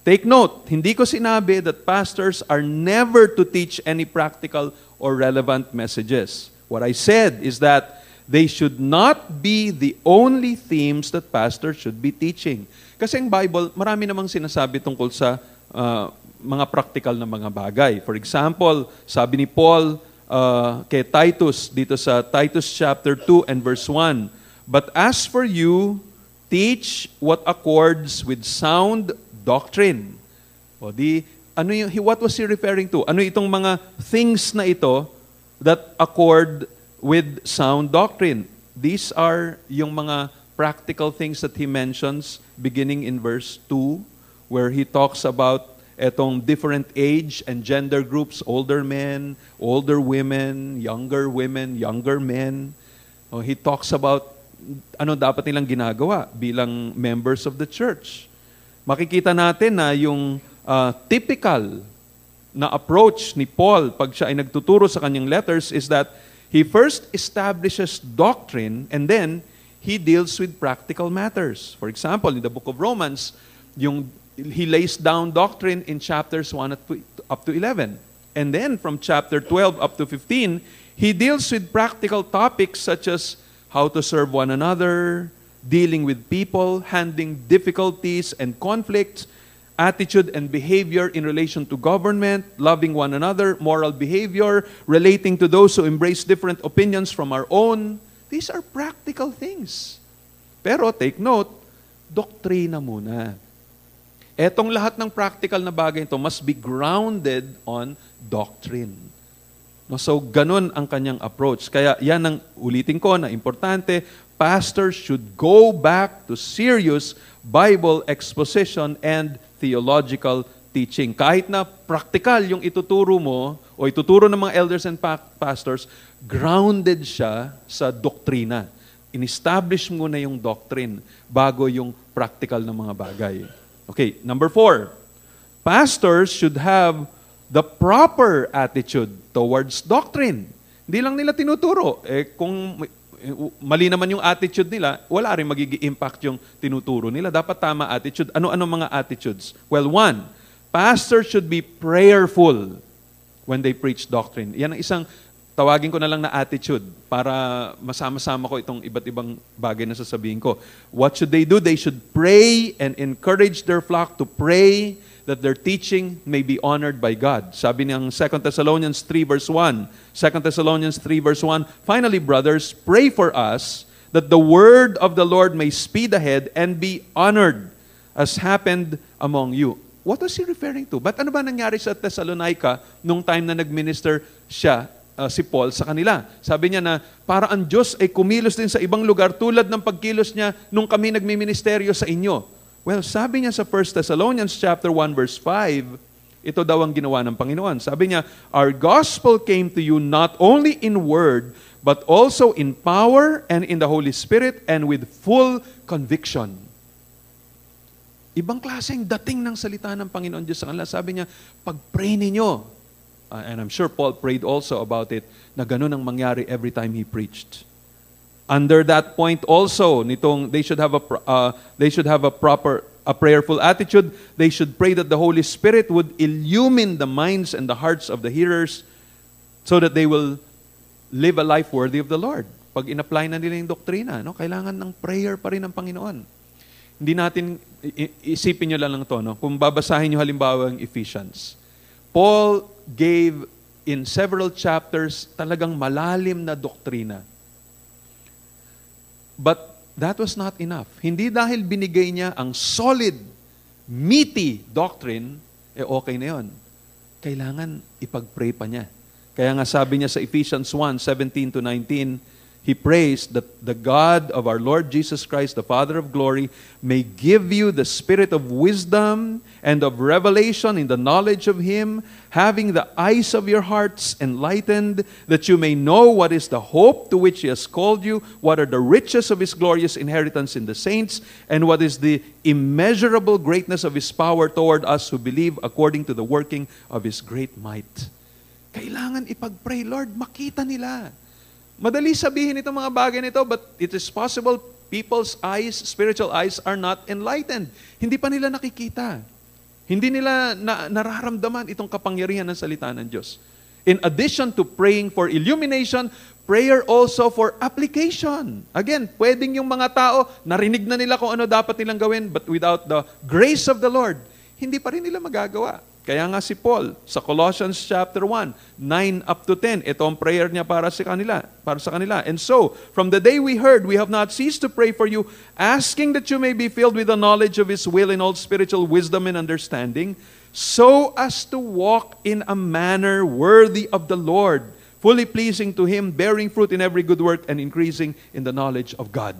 Take note, hindi ko sinabi that pastors are never to teach any practical or relevant messages. What I said is that they should not be the only themes that pastors should be teaching. Kasi ang Bible, marami namang sinasabi tungkol sa mga practical na mga bagay. For example, sabi ni Paul kay Titus, dito sa Titus chapter 2 and verse 1, "But as for you, teach what accords with sound doctrine." What was he referring to? Ano itong mga things na ito that accord with sound doctrine? These are yung mga practical things that he mentions beginning in verse 2, where he talks about etong different age and gender groups, older men, older women, younger men. He talks about ano dapat nilang ginagawa bilang members of the church. Makikita natin na yung typical na approach ni Paul pag siya ay nagtuturo sa kanyang letters is that he first establishes doctrine and then he deals with practical matters. For example, in the book of Romans, he lays down doctrine in chapters 1 up to 11. And then from chapter 12 up to 15, he deals with practical topics such as how to serve one another, dealing with people, handling difficulties and conflicts, attitude and behavior in relation to government, loving one another, moral behavior, relating to those who embrace different opinions from our own. These are practical things. Pero take note, doktrina muna. Etong lahat ng practical na bagay ito must be grounded on doctrine. So, ganun ang kanyang approach. Kaya yan ang ulitin ko na importante, pastors should go back to serious Bible exposition and theological teaching. Kahit na practical yung ituturo mo o ituturo ng mga elders and pastors, grounded siya sa doktrina. In-establish mo na yung doctrine bago yung practical na mga bagay. Okay, number 4. Pastors should have the proper attitude towards doctrine. Hindi lang nila tinuturo. Kung mali naman yung attitude nila, wala rin magiging impact yung tinuturo nila. Dapat tama attitude. Ano-ano mga attitudes? Well, one, pastor should be prayerful when they preach doctrine. Yan ang isang, tawagin ko na lang na attitude para masama-sama ko itong iba't ibang bagay na sasabihin ko. What should they do? They should pray and encourage their flock to pray that their teaching may be honored by God. Sabi ng 2 Thessalonians 3 verse 1. 2 Thessalonians 3 verse 1, finally, brothers, pray for us that the word of the Lord may speed ahead and be honored as happened among you. What was he referring to? But ano ba nangyari sa Thessalonica nung time na nag-minister siya, si Paul, sa kanila? Sabi niya na para ang Diyos ay kumilos din sa ibang lugar tulad ng pagkilos niya nung kami nagmiministeryo sa inyo. Well, sabi niya sa 1 Thessalonians chapter 1 verse 5, ito daw ang ginawa ng Panginoon. Sabi niya, our gospel came to you not only in word, but also in power and in the Holy Spirit and with full conviction. Ibang klaseng dating ng salita ng Panginoon Diyos sa kanila. Sabi niya, pag-pray ninyo. And I'm sure Paul prayed also about it, na ganun ang mangyari every time he preached. Under that point also, nitong they should have a prayerful attitude. They should pray that the Holy Spirit would illumine the minds and the hearts of the hearers so that they will live a life worthy of the Lord. Pag in-apply na nila yung doktrina, no, kailangan ng prayer pa rin ng Panginoon. Hindi natin, isipin nyo lang to, no? Kung babasahin nyo halimbawa ang Ephesians. Paul gave in several chapters talagang malalim na doktrina. But that was not enough. Hindi dahil binigay niya ang solid, meaty doctrine, okay na yun. Kailangan ipag-pray pa niya. Kaya nga sabi niya sa Ephesians 1:17 to 19, he prays that the God of our Lord Jesus Christ, the Father of glory, may give you the spirit of wisdom and of revelation in the knowledge of Him, having the eyes of your hearts enlightened, that you may know what is the hope to which He has called you, what are the riches of His glorious inheritance in the saints, and what is the immeasurable greatness of His power toward us who believe according to the working of His great might. Kailangan ipag-pray, Lord, makita nila. Madali sabihin itong mga bagay nito, but it is possible people's eyes, spiritual eyes, are not enlightened. Hindi pa nila nakikita. Hindi nila nararamdaman itong kapangyarihan ng salita ng Diyos. In addition to praying for illumination, prayer also for application. Again, pwedeng yung mga tao, narinig na nila kung ano dapat nilang gawin, but without the grace of the Lord, hindi pa rin nila magagawa. Kaya nga si Paul, sa Colossians chapter 1, 9 up to 10, ito ang prayer niya para sa kanila. And so, from the day we heard, we have not ceased to pray for you, asking that you may be filled with the knowledge of His will in all spiritual wisdom and understanding, so as to walk in a manner worthy of the Lord, fully pleasing to Him, bearing fruit in every good work, and increasing in the knowledge of God.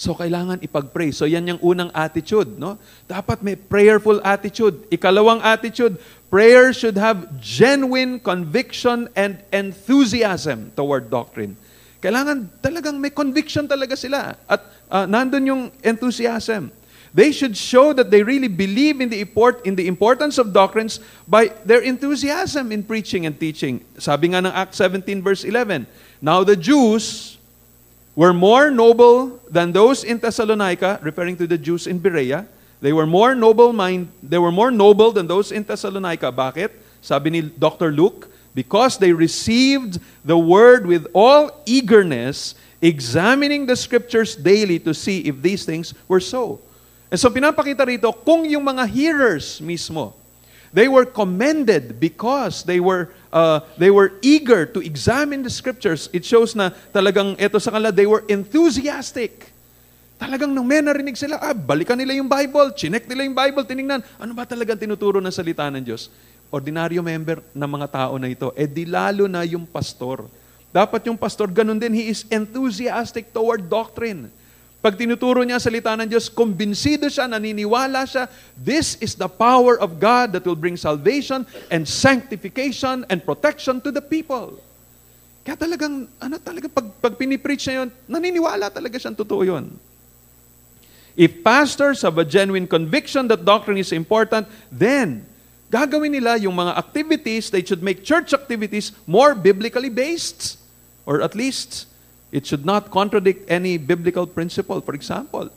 So, kailangan ipag-pray. So, yan yung unang attitude, no? Dapat may prayerful attitude. Ikalawang attitude, prayer should have genuine conviction and enthusiasm toward doctrine. Kailangan talagang may conviction talaga sila. At nandun yung enthusiasm. They should show that they really believe in the importance of doctrines by their enthusiasm in preaching and teaching. Sabi nga ng Acts 17 verse 11, now the Jews were more noble than those in Thessalonica, referring to the Jews in Berea. They were more noble than those in Thessalonica. Bakit? Sabi ni Dr. Luke, because they received the word with all eagerness, examining the scriptures daily to see if these things were so. And so pinapakita rito, kung yung mga hearers mismo, they were commended because they were eager to examine the scriptures. It shows na talagang ito sa kanila, they were enthusiastic. Talagang nung may narinig sila, balikan nila yung Bible, chinek nila yung Bible, tinignan, ano ba talagang tinuturo ng salita ng Diyos? Ordinaryo member ng mga tao na ito, di lalo na yung pastor. Dapat yung pastor, ganun din, he is enthusiastic toward doctrine. Pag tinuturo niya ang salita ng Diyos, kumbinsido siya, naniniwala siya, this is the power of God that will bring salvation and sanctification and protection to the people. Kaya talagang, pag pinipreach niya yun, naniniwala talaga siyang totoo yun. If pastors have a genuine conviction that doctrine is important, then gagawin nila yung mga activities, they should make church activities more biblically based. Or at least, It should not contradict any biblical principle. For example,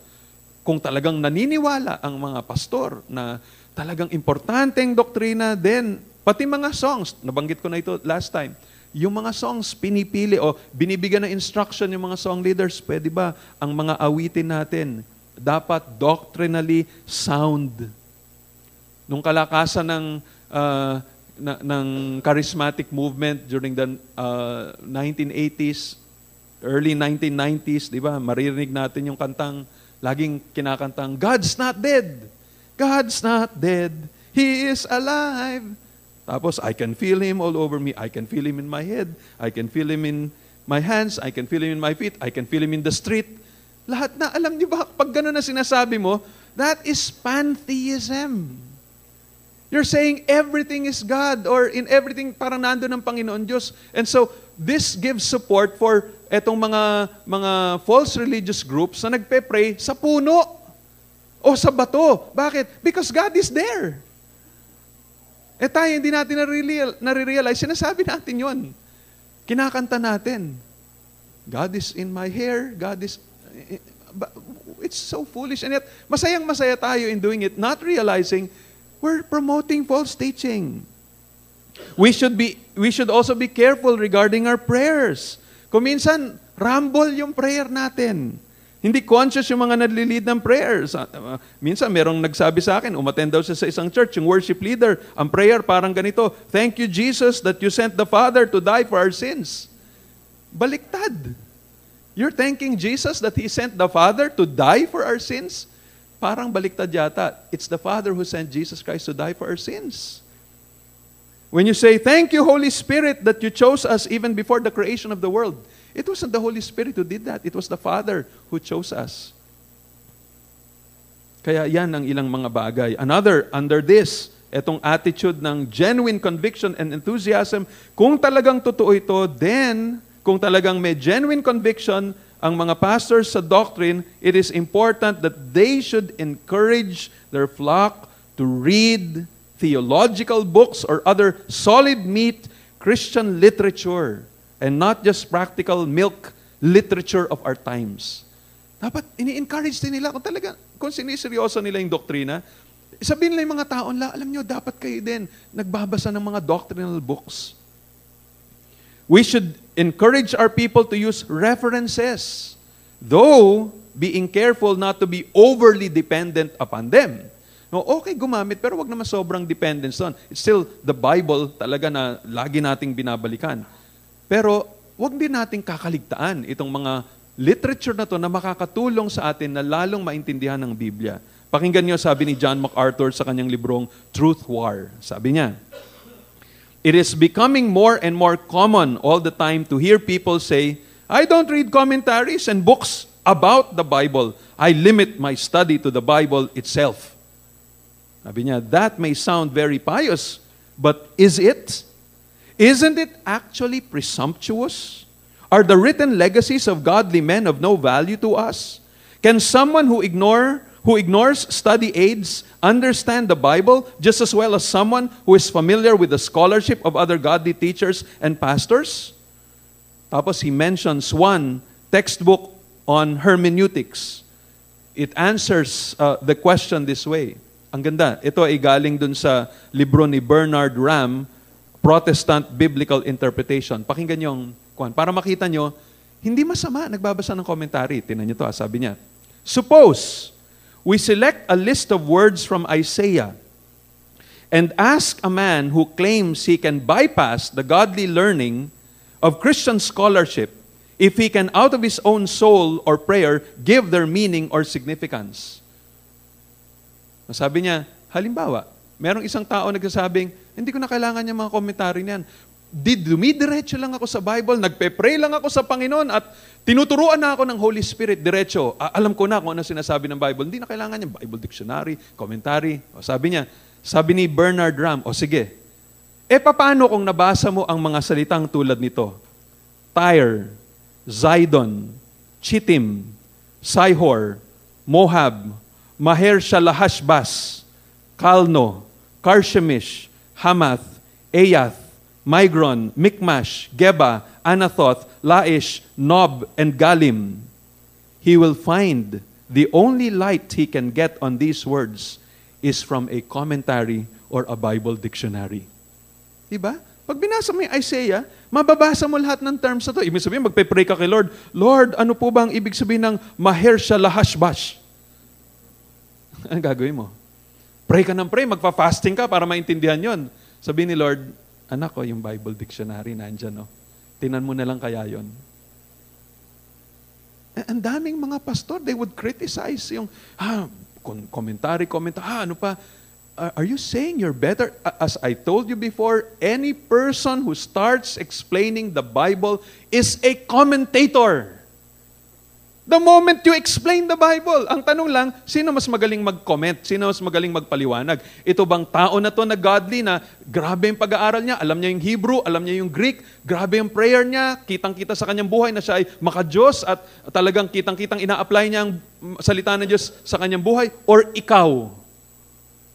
kung talagang naniniwala ang mga pastor na talagang importanteng doktrina, then pati mga songs, nabanggit ko na ito last time, yung mga songs pinipili o binibigyan ng instruction yung mga song leaders, pwede ba ang mga awitin natin dapat doctrinally sound? Nung kalakasan ng charismatic movement during the 1980s, early 1990s, di ba? Maririnig natin yung kantang, laging kinakantang, God's not dead. God's not dead. He is alive. Tapos, I can feel Him all over me. I can feel Him in my head. I can feel Him in my hands. I can feel Him in my feet. I can feel Him in the street. Lahat na, alam niyo ba, pag gano'n na sinasabi mo, that is pantheism. You're saying everything is God or in everything parang nandun ang Panginoon Diyos. And so, this gives support for etong mga false religious groups na nagpe-pray sa puno o sa bato. Bakit? Because God is there. Eh tayo, hindi natin nare-realize. Sinasabi natin yon. Kinakanta natin. God is in my hair. God is... It's so foolish. And yet, masayang-masaya tayo in doing it, not realizing we're promoting false teaching. We should also be careful regarding our prayers. Kung minsan, rumble yung prayer natin. Hindi conscious yung mga nagli-lead ng prayers. Minsan, merong nagsabi sa akin, umattend daw siya sa isang church, yung worship leader, ang prayer parang ganito, Thank you, Jesus, that you sent the Father to die for our sins. Baliktad. You're thanking Jesus that He sent the Father to die for our sins? Parang baliktad yata. It's the Father who sent Jesus Christ to die for our sins. When you say, thank you, Holy Spirit, that you chose us even before the creation of the world, it wasn't the Holy Spirit who did that. It was the Father who chose us. Kaya yan ang ilang mga bagay. Another, under this, etong attitude ng genuine conviction and enthusiasm, kung talagang totoo ito, then, kung talagang may genuine conviction ang mga pastors sa doctrine, it is important that they should encourage their flock to read theological books or other solid meat Christian literature and not just practical milk literature of our times. Dapat ini-encourage din nila kung siniseryoso nila yung doktrina, sabihin nila yung mga taon, alam nyo, dapat kayo din nagbabasa ng mga doctrinal books. We should encourage our people to use references, though being careful not to be overly dependent upon them. No, okay gumamit, pero wag naman sobrang dependence doon. It's still the Bible talaga na lagi nating binabalikan. Pero wag din nating kakaligtaan itong mga literature na to na makakatulong sa atin na lalong maintindihan ng Biblia. Pakinggan niyo sabi ni John MacArthur sa kanyang librong Truth War. Sabi niya, It is becoming more and more common all the time to hear people say, I don't read commentaries and books about the Bible. I limit my study to the Bible itself. Sabi niya, that may sound very pious, but is it? Isn't it actually presumptuous? Are the written legacies of godly men of no value to us? Can someone who ignores study aids understand the Bible just as well as someone who is familiar with the scholarship of other godly teachers and pastors? Tapos he mentions one textbook on hermeneutics. It answers the question this way. Ang ganda. Ito ay galing dun sa libro ni Bernard Ram, Protestant Biblical Interpretation. Pakinggan niyo yung para makita niyo, hindi masama nagbabasa ng commentary. Tingnan niyo to, sabi niya. Suppose we select a list of words from Isaiah and ask a man who claims he can bypass the godly learning of Christian scholarship if he can out of his own soul or prayer give their meaning or significance. Sabi niya, halimbawa, merong isang tao nagsasabing, hindi ko na kailangan yung mga komentary niyan. Dumidiretso lang ako sa Bible, nagpe-pray lang ako sa Panginoon at tinuturuan na ako ng Holy Spirit diretso. Alam ko na kung ano sinasabi ng Bible. Hindi na kailangan yung Bible dictionary, commentary. Sabi niya, sabi ni Bernard Ram, sige, paano kung nabasa mo ang mga salitang tulad nito? Tyre, Zidon, Chittim, Sihor, Moab, Maher-shalal-Hashbaz, Kalno, Karshemish, Hamath, Eyath, Migron, Michmash, Geba, Anathoth, Laish, Nob, and Galim, he will find the only light he can get on these words is from a commentary or a Bible dictionary. Diba? Pag binasa mo yung Isaiah, mababasa mo lahat ng terms na to. Ibig sabihin, magpe-pray ka kay Lord, Lord, ano po ba ang ibig sabihin ng Maher Shalahashbash? Ang gagawin mo? Pray ka ng pray, magpa-fasting ka para maintindihan yon. Sabihin ni Lord, anak ko, yung Bible dictionary nandyan, no? Tinan mo na lang kaya yon. Ang daming mga pastor, they would criticize yung, commentary, ano pa? Are you saying you're better? As I told you before, any person who starts explaining the Bible is a commentator. The moment you explain the Bible, ang tanong lang, sino mas magaling mag-comment? Sino mas magaling magpaliwanag? Ito bang tao na to na godly na grabe yung pag-aaral niya, alam niya yung Hebrew, alam niya yung Greek, grabe yung prayer niya, kitang-kita sa kanyang buhay na siya ay maka-Diyos at talagang kitang-kitang ina-apply niya ang salita ng Diyos sa kanyang buhay? Or ikaw,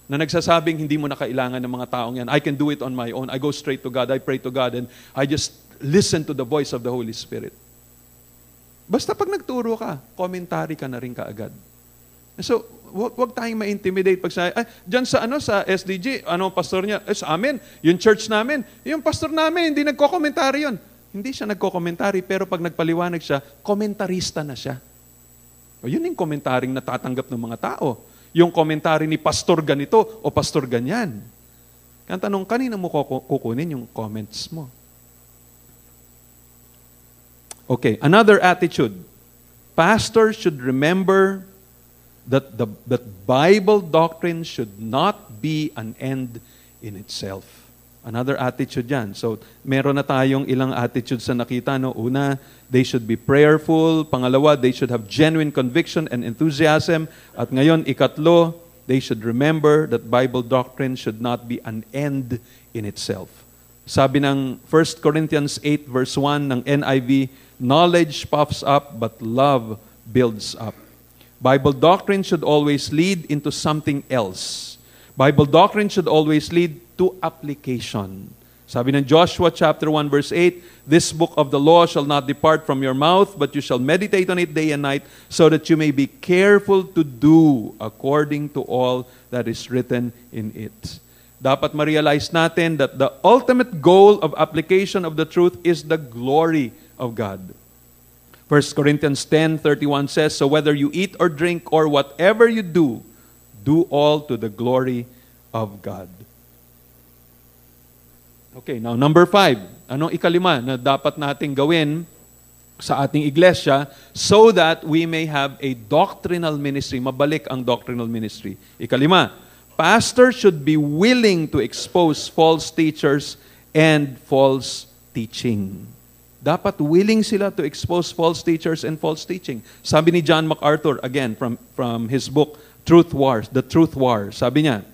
na nagsasabing hindi mo na kailangan ng mga taong yan, I can do it on my own, I go straight to God, I pray to God, and I just listen to the voice of the Holy Spirit. Basta pag nagturo ka, commentary ka na rin kaagad. So, wag tayong ma-intimidate pag diyan sa SDG, pastor niya? Sa amin, yung church namin, yung pastor namin, hindi nagko-commentary yun. Hindi siya nagko-commentary, pero pag nagpaliwanag siya, komentarista na siya. O yun yung komentaring natatanggap ng mga tao. Yung commentary ni pastor ganito o pastor ganyan. Kaya tanong, kanina mo kukunin yung comments mo? Okay, another attitude. Pastors should remember that that Bible doctrine should not be an end in itself. Another attitude yan. So, meron na tayong ilang attitudes na nakita. No? Una, they should be prayerful. Pangalawa, they should have genuine conviction and enthusiasm. At ngayon, ikatlo, they should remember that Bible doctrine should not be an end in itself. Sabi ng 1 Corinthians 8 verse 1 ng NIV, knowledge puffs up, but love builds up. Bible doctrine should always lead into something else. Bible doctrine should always lead to application. Sabi ng Joshua chapter 1 verse 8, this book of the law shall not depart from your mouth, but you shall meditate on it day and night, so that you may be careful to do according to all that is written in it. Dapat ma-realize natin that the ultimate goal of application of the truth is the glory of God. 1 Corinthians 10:31 says, so whether you eat or drink or whatever you do, do all to the glory of God. Okay, now number 5. Anong ikalima na dapat nating gawin sa ating iglesia so that we may have a doctrinal ministry? Mabalik ang doctrinal ministry. Ikalima, pastors should be willing to expose false teachers and false teaching. Dapat willing sila to expose false teachers and false teaching. Sabi ni John MacArthur, again, from his book, Truth Wars, The Truth War, sabi niya,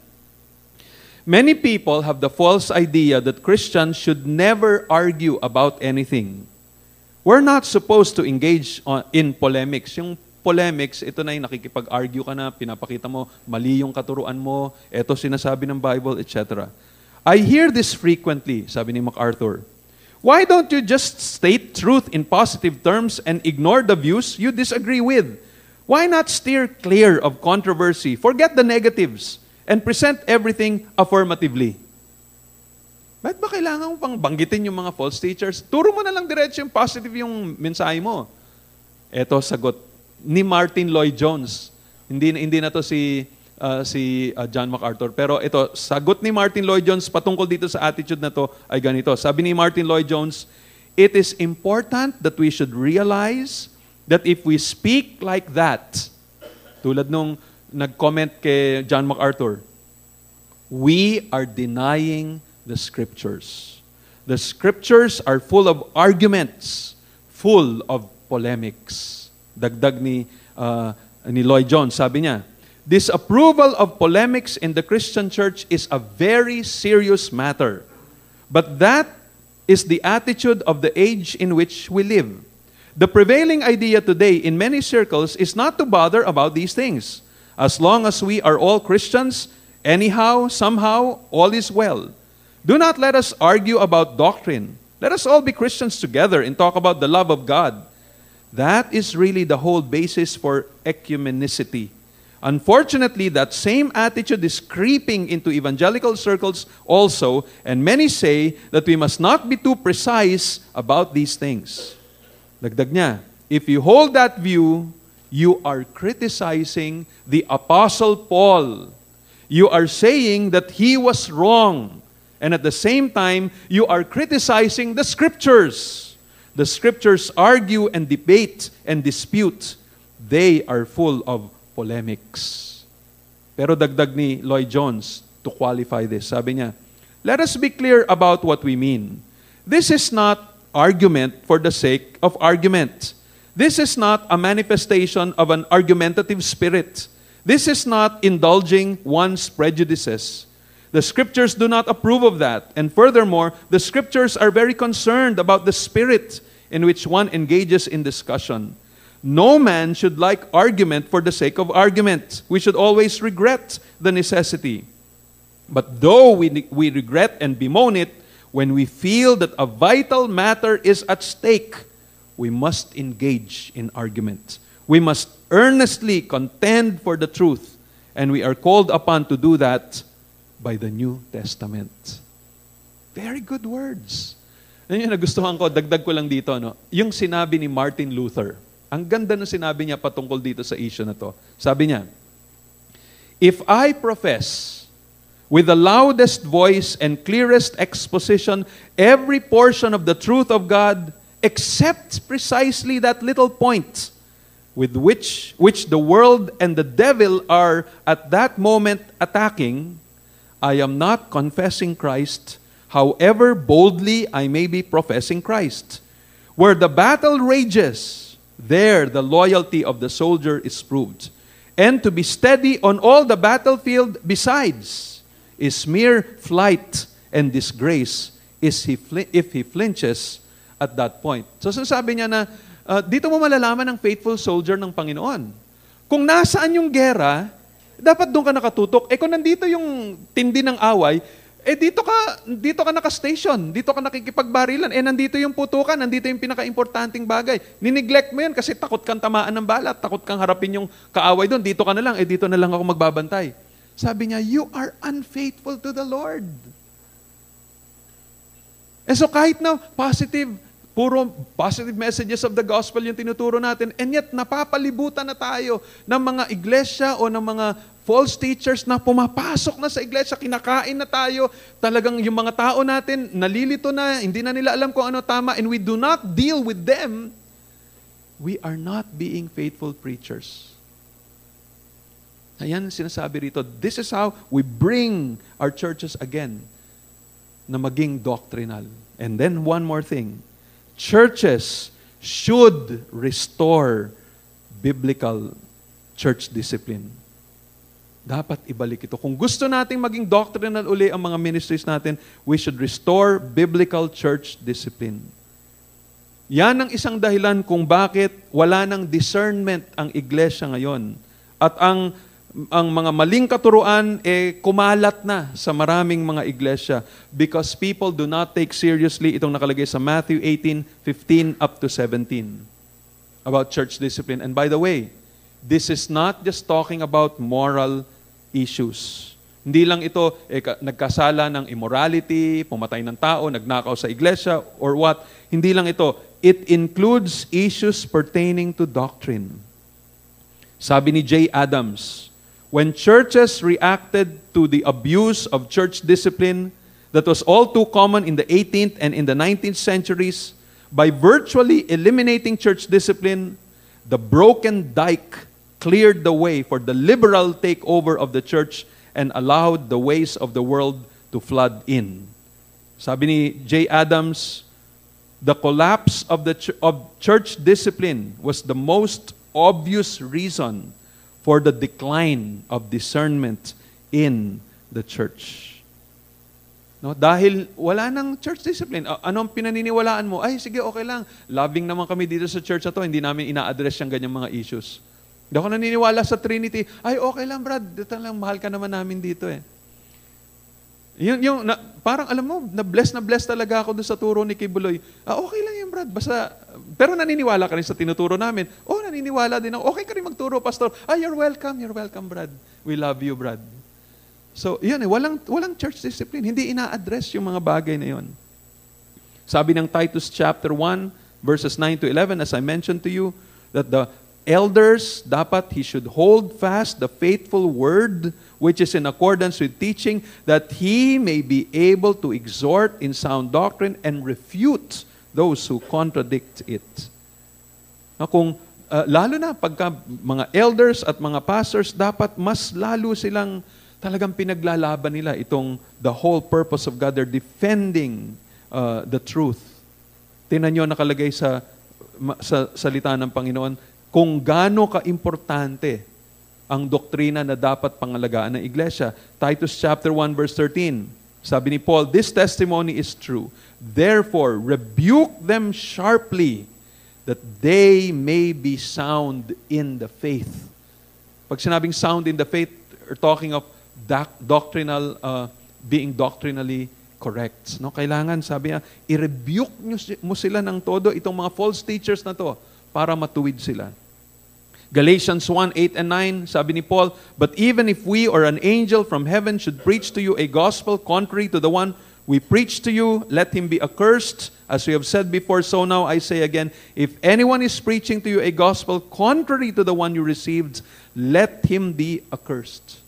many people have the false idea that Christians should never argue about anything. We're not supposed to engage in polemics. Yung polemics, ito na yung nakikipag-argue ka na, pinapakita mo, mali yung katuruan mo, ito sinasabi ng Bible, etc. I hear this frequently, sabi ni MacArthur. Why don't you just state truth in positive terms and ignore the views you disagree with? Why not steer clear of controversy, forget the negatives, and present everything affirmatively? Bakit ba kailangan mo pang banggitin yung mga false teachers? Turo mo na lang diretso yung positive yung mensahe mo. Ito, sagot ni Martin Lloyd-Jones. Hindi na to si John MacArthur. Pero ito, sagot ni Martin Lloyd-Jones patungkol dito sa attitude na to ay ganito. Sabi ni Martin Lloyd-Jones, it is important that we should realize that if we speak like that, tulad nung nag-comment kay John MacArthur, we are denying the Scriptures. The Scriptures are full of arguments, full of polemics. Dagdag ni Lloyd-Jones, sabi niya, disapproval of polemics in the Christian church is a very serious matter. But that is the attitude of the age in which we live. The prevailing idea today in many circles is not to bother about these things. As long as we are all Christians, anyhow, somehow, all is well. Do not let us argue about doctrine. Let us all be Christians together and talk about the love of God. That is really the whole basis for ecumenicity. Unfortunately, that same attitude is creeping into evangelical circles also, and many say that we must not be too precise about these things. Dagdag niya, if you hold that view, you are criticizing the Apostle Paul. You are saying that he was wrong. And at the same time, you are criticizing the Scriptures. The Scriptures argue and debate and dispute. They are full of polemics. Pero dagdag ni Lloyd Jones to qualify this. Sabi niya, let us be clear about what we mean. This is not argument for the sake of argument. This is not a manifestation of an argumentative spirit. This is not indulging one's prejudices. The Scriptures do not approve of that. And furthermore, the Scriptures are very concerned about the spirit in which one engages in discussion. No man should like argument for the sake of argument. We should always regret the necessity. But though we regret and bemoan it, when we feel that a vital matter is at stake, we must engage in argument. We must earnestly contend for the truth. And we are called upon to do that by the New Testament. Very good words. Yan yung nagustuhan ko, dagdag ko lang dito, no? Yung sinabi ni Martin Luther. Ang ganda ng sinabi niya patungkol dito sa issue na to. Sabi niya, if I profess with the loudest voice and clearest exposition every portion of the truth of God, except precisely that little point with which the world and the devil are at that moment attacking, I am not confessing Christ, however boldly I may be professing Christ. Where the battle rages, there the loyalty of the soldier is proved. And to be steady on all the battlefield besides is mere flight and disgrace if he flinches at that point. So sinasabi niya na, dito mo malalaman ang faithful soldier ng Panginoon. Kung nasaan yung gera, dapat doon ka nakatutok. Kung nandito yung tindi ng away, dito ka naka-station, dito ka nakikipagbarilan. Nandito yung putukan, nandito yung pinaka-importanting bagay. Nineglect mo yan kasi takot kang tamaan ng bala, takot kang harapin yung kaaway doon. Dito ka na lang, dito na lang ako magbabantay. Sabi niya, you are unfaithful to the Lord. So kahit na puro positive messages of the gospel yung tinuturo natin, and yet napapalibutan na tayo ng mga iglesia o ng mga false teachers na pumapasok na sa iglesia, kinakain na tayo, talagang yung mga tao natin nalilito na, hindi na nila alam kung ano tama, and we do not deal with them, we are not being faithful preachers. Ayan sinasabi rito, this is how we bring our churches again na maging doctrinal. And then one more thing, churches should restore biblical church discipline. Dapat ibalik ito. Kung gusto nating maging doctrinal uli ang mga ministries natin, we should restore biblical church discipline. Yan ang isang dahilan kung bakit wala ng discernment ang iglesia ngayon. At ang mga maling katuruan kumalat na sa maraming mga iglesia because people do not take seriously itong nakalagay sa Matthew 18:15 up to 17 about church discipline. And by the way, this is not just talking about moral issues. Hindi lang ito nagkasala ng immorality, pumatay ng tao, nagnakaw sa iglesia, or what. Hindi lang ito. It includes issues pertaining to doctrine. Sabi ni J. Adams, when churches reacted to the abuse of church discipline that was all too common in the 18th and in the 19th centuries, by virtually eliminating church discipline, the broken dike cleared the way for the liberal takeover of the church and allowed the ways of the world to flood in. Sabi ni J. Adams, the collapse of church discipline was the most obvious reason for the decline of discernment in the church. No, dahil wala nang church discipline. Anong pinaniniwalaan mo? Ay, sige, okay lang. Loving naman kami dito sa church na to. Hindi namin ina-address yung ganyang mga issues. Hindi ako naniniwala sa Trinity. Ay, okay lang, Brad. Dito lang, mahal ka naman namin dito . Parang alam mo, na bless talaga ako doon sa turo ni Kibuloy. Okay lang yan, Brad. Basta, pero naniniwala ka rin sa tinuturo namin. Naniniwala din ako. Okay ka rin magturo, Pastor. You're welcome, Brad. We love you, Brad. So, yun walang church discipline. Hindi ina-address yung mga bagay na yun. Sabi ng Titus chapter 1, verses 9 to 11, as I mentioned to you, that the elders, dapat he should hold fast the faithful word which is in accordance with teaching, that he may be able to exhort in sound doctrine and refute those who contradict it. Lalo na pagka mga elders at mga pastors, dapat mas lalo silang talagang pinaglalaban nila itong the whole purpose of God. They're defending the truth. Tingnan nyo nakalagay sa salita ng Panginoon kung gaano ka-importante ang doktrina na dapat pangalagaan ng iglesia. Titus chapter 1 verse 13. Sabi ni Paul, this testimony is true. Therefore, rebuke them sharply that they may be sound in the faith. Pag sinabing sound in the faith, we're talking of doctrinal, being doctrinally correct. No? Kailangan, sabi niya, i-rebuke mo sila ng todo, itong mga false teachers na to, para matuwid sila. Galatians 1:8 and 9, sabi ni Paul, but even if we or an angel from heaven should preach to you a gospel contrary to the one we preach to you, let him be accursed. As we have said before, so now I say again, if anyone is preaching to you a gospel contrary to the one you received, let him be accursed.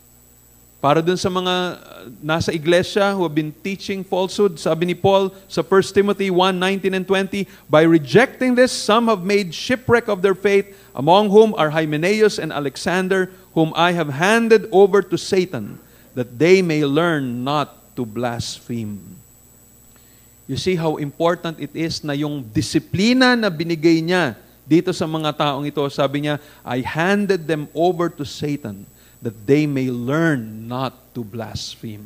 Para dun sa mga nasa iglesia who have been teaching falsehood, sabi ni Paul sa 1 Timothy 1:19 and 20, by rejecting this, some have made shipwreck of their faith, among whom are Hymenaeus and Alexander, whom I have handed over to Satan, that they may learn not to blaspheme. You see how important it is na yung disiplina na binigay niya dito sa mga taong ito, sabi niya, I handed them over to Satan, that they may learn not to blaspheme.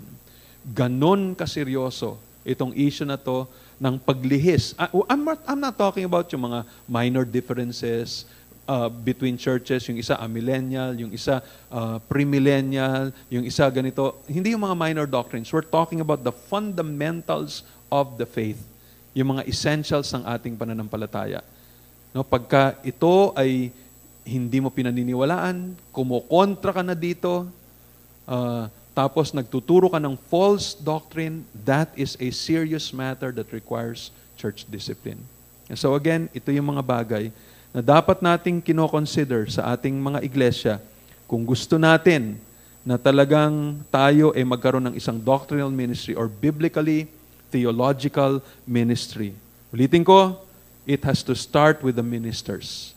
Ganon kaseryoso itong issue na to ng paglihis. I'm not talking about yung mga minor differences between churches, yung isa amillennial, yung isa premillennial, yung isa ganito. Hindi yung mga minor doctrines. We're talking about the fundamentals of the faith. Yung mga essentials ng ating pananampalataya. No, pagka ito ay hindi mo pinaniniwalaan, kumukontra ka na dito, tapos nagtuturo ka ng false doctrine, that is a serious matter that requires church discipline. And so again, ito yung mga bagay na dapat nating kinoconsider sa ating mga iglesia kung gusto natin na talagang tayo ay magkaroon ng isang doctrinal ministry or biblically theological ministry. Ulitin ko, it has to start with the ministers.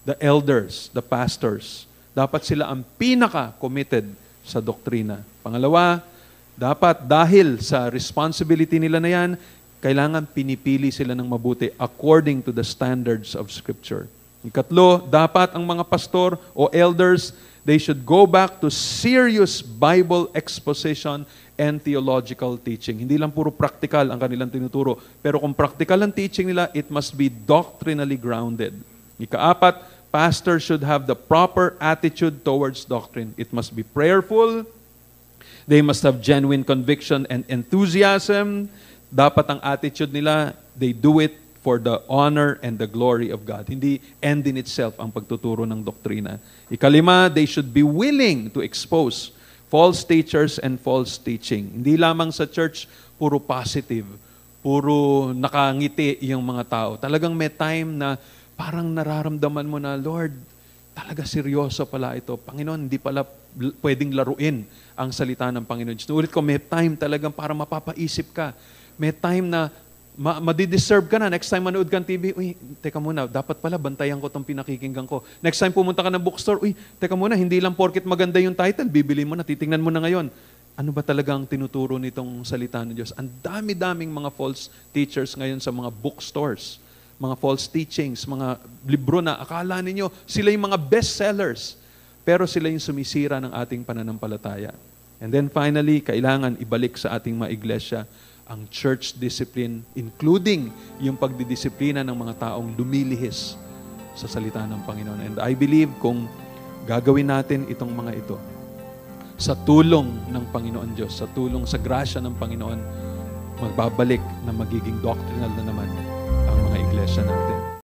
The elders, the pastors, dapat sila ang pinaka-committed sa doktrina. Pangalawa, dapat dahil sa responsibility nila na yan, kailangan pinipili sila ng mabuti according to the standards of Scripture. Ikatlo, dapat ang mga pastor o elders, they should go back to serious Bible exposition and theological teaching. Hindi lang puro practical ang kanilang tinuturo, pero kung practical ang teaching nila, it must be doctrinally grounded. Ikaapat, pastors should have the proper attitude towards doctrine. It must be prayerful. They must have genuine conviction and enthusiasm. Dapat ang attitude nila, they do it for the honor and the glory of God. Hindi end in itself ang pagtuturo ng doktrina. Ikalima, they should be willing to expose false teachers and false teaching. Hindi lamang sa church, puro positive, puro nakangiti yung mga tao. Talagang may time na parang nararamdaman mo na, Lord, talaga seryoso pala ito. Panginoon, hindi pala pwedeng laruin ang salita ng Panginoon. Ulit ko, may time talagang para mapapaisip ka. May time na madideserve ka na. Next time manood ka ng TV, uy, teka muna, dapat pala bantayan ko itong pinakikinggan ko. Next time pumunta ka ng bookstore, uy, teka muna, hindi lang porket maganda yung title, bibili mo na, titingnan mo na ngayon. Ano ba talagang tinuturo nitong salita ng Diyos? Ang dami-daming mga false teachers ngayon sa mga bookstores. Mga false teachings, mga libro na akala ninyo, sila yung mga bestsellers. Pero sila yung sumisira ng ating pananampalataya. And then finally, kailangan ibalik sa ating mga iglesia ang church discipline, including yung pagdidisiplina ng mga taong lumilihis sa salita ng Panginoon. And I believe kung gagawin natin itong mga ito, sa tulong ng Panginoon Diyos, sa tulong sa grasya ng Panginoon, magbabalik na magiging doctrinal na naman ang mga iglesia natin.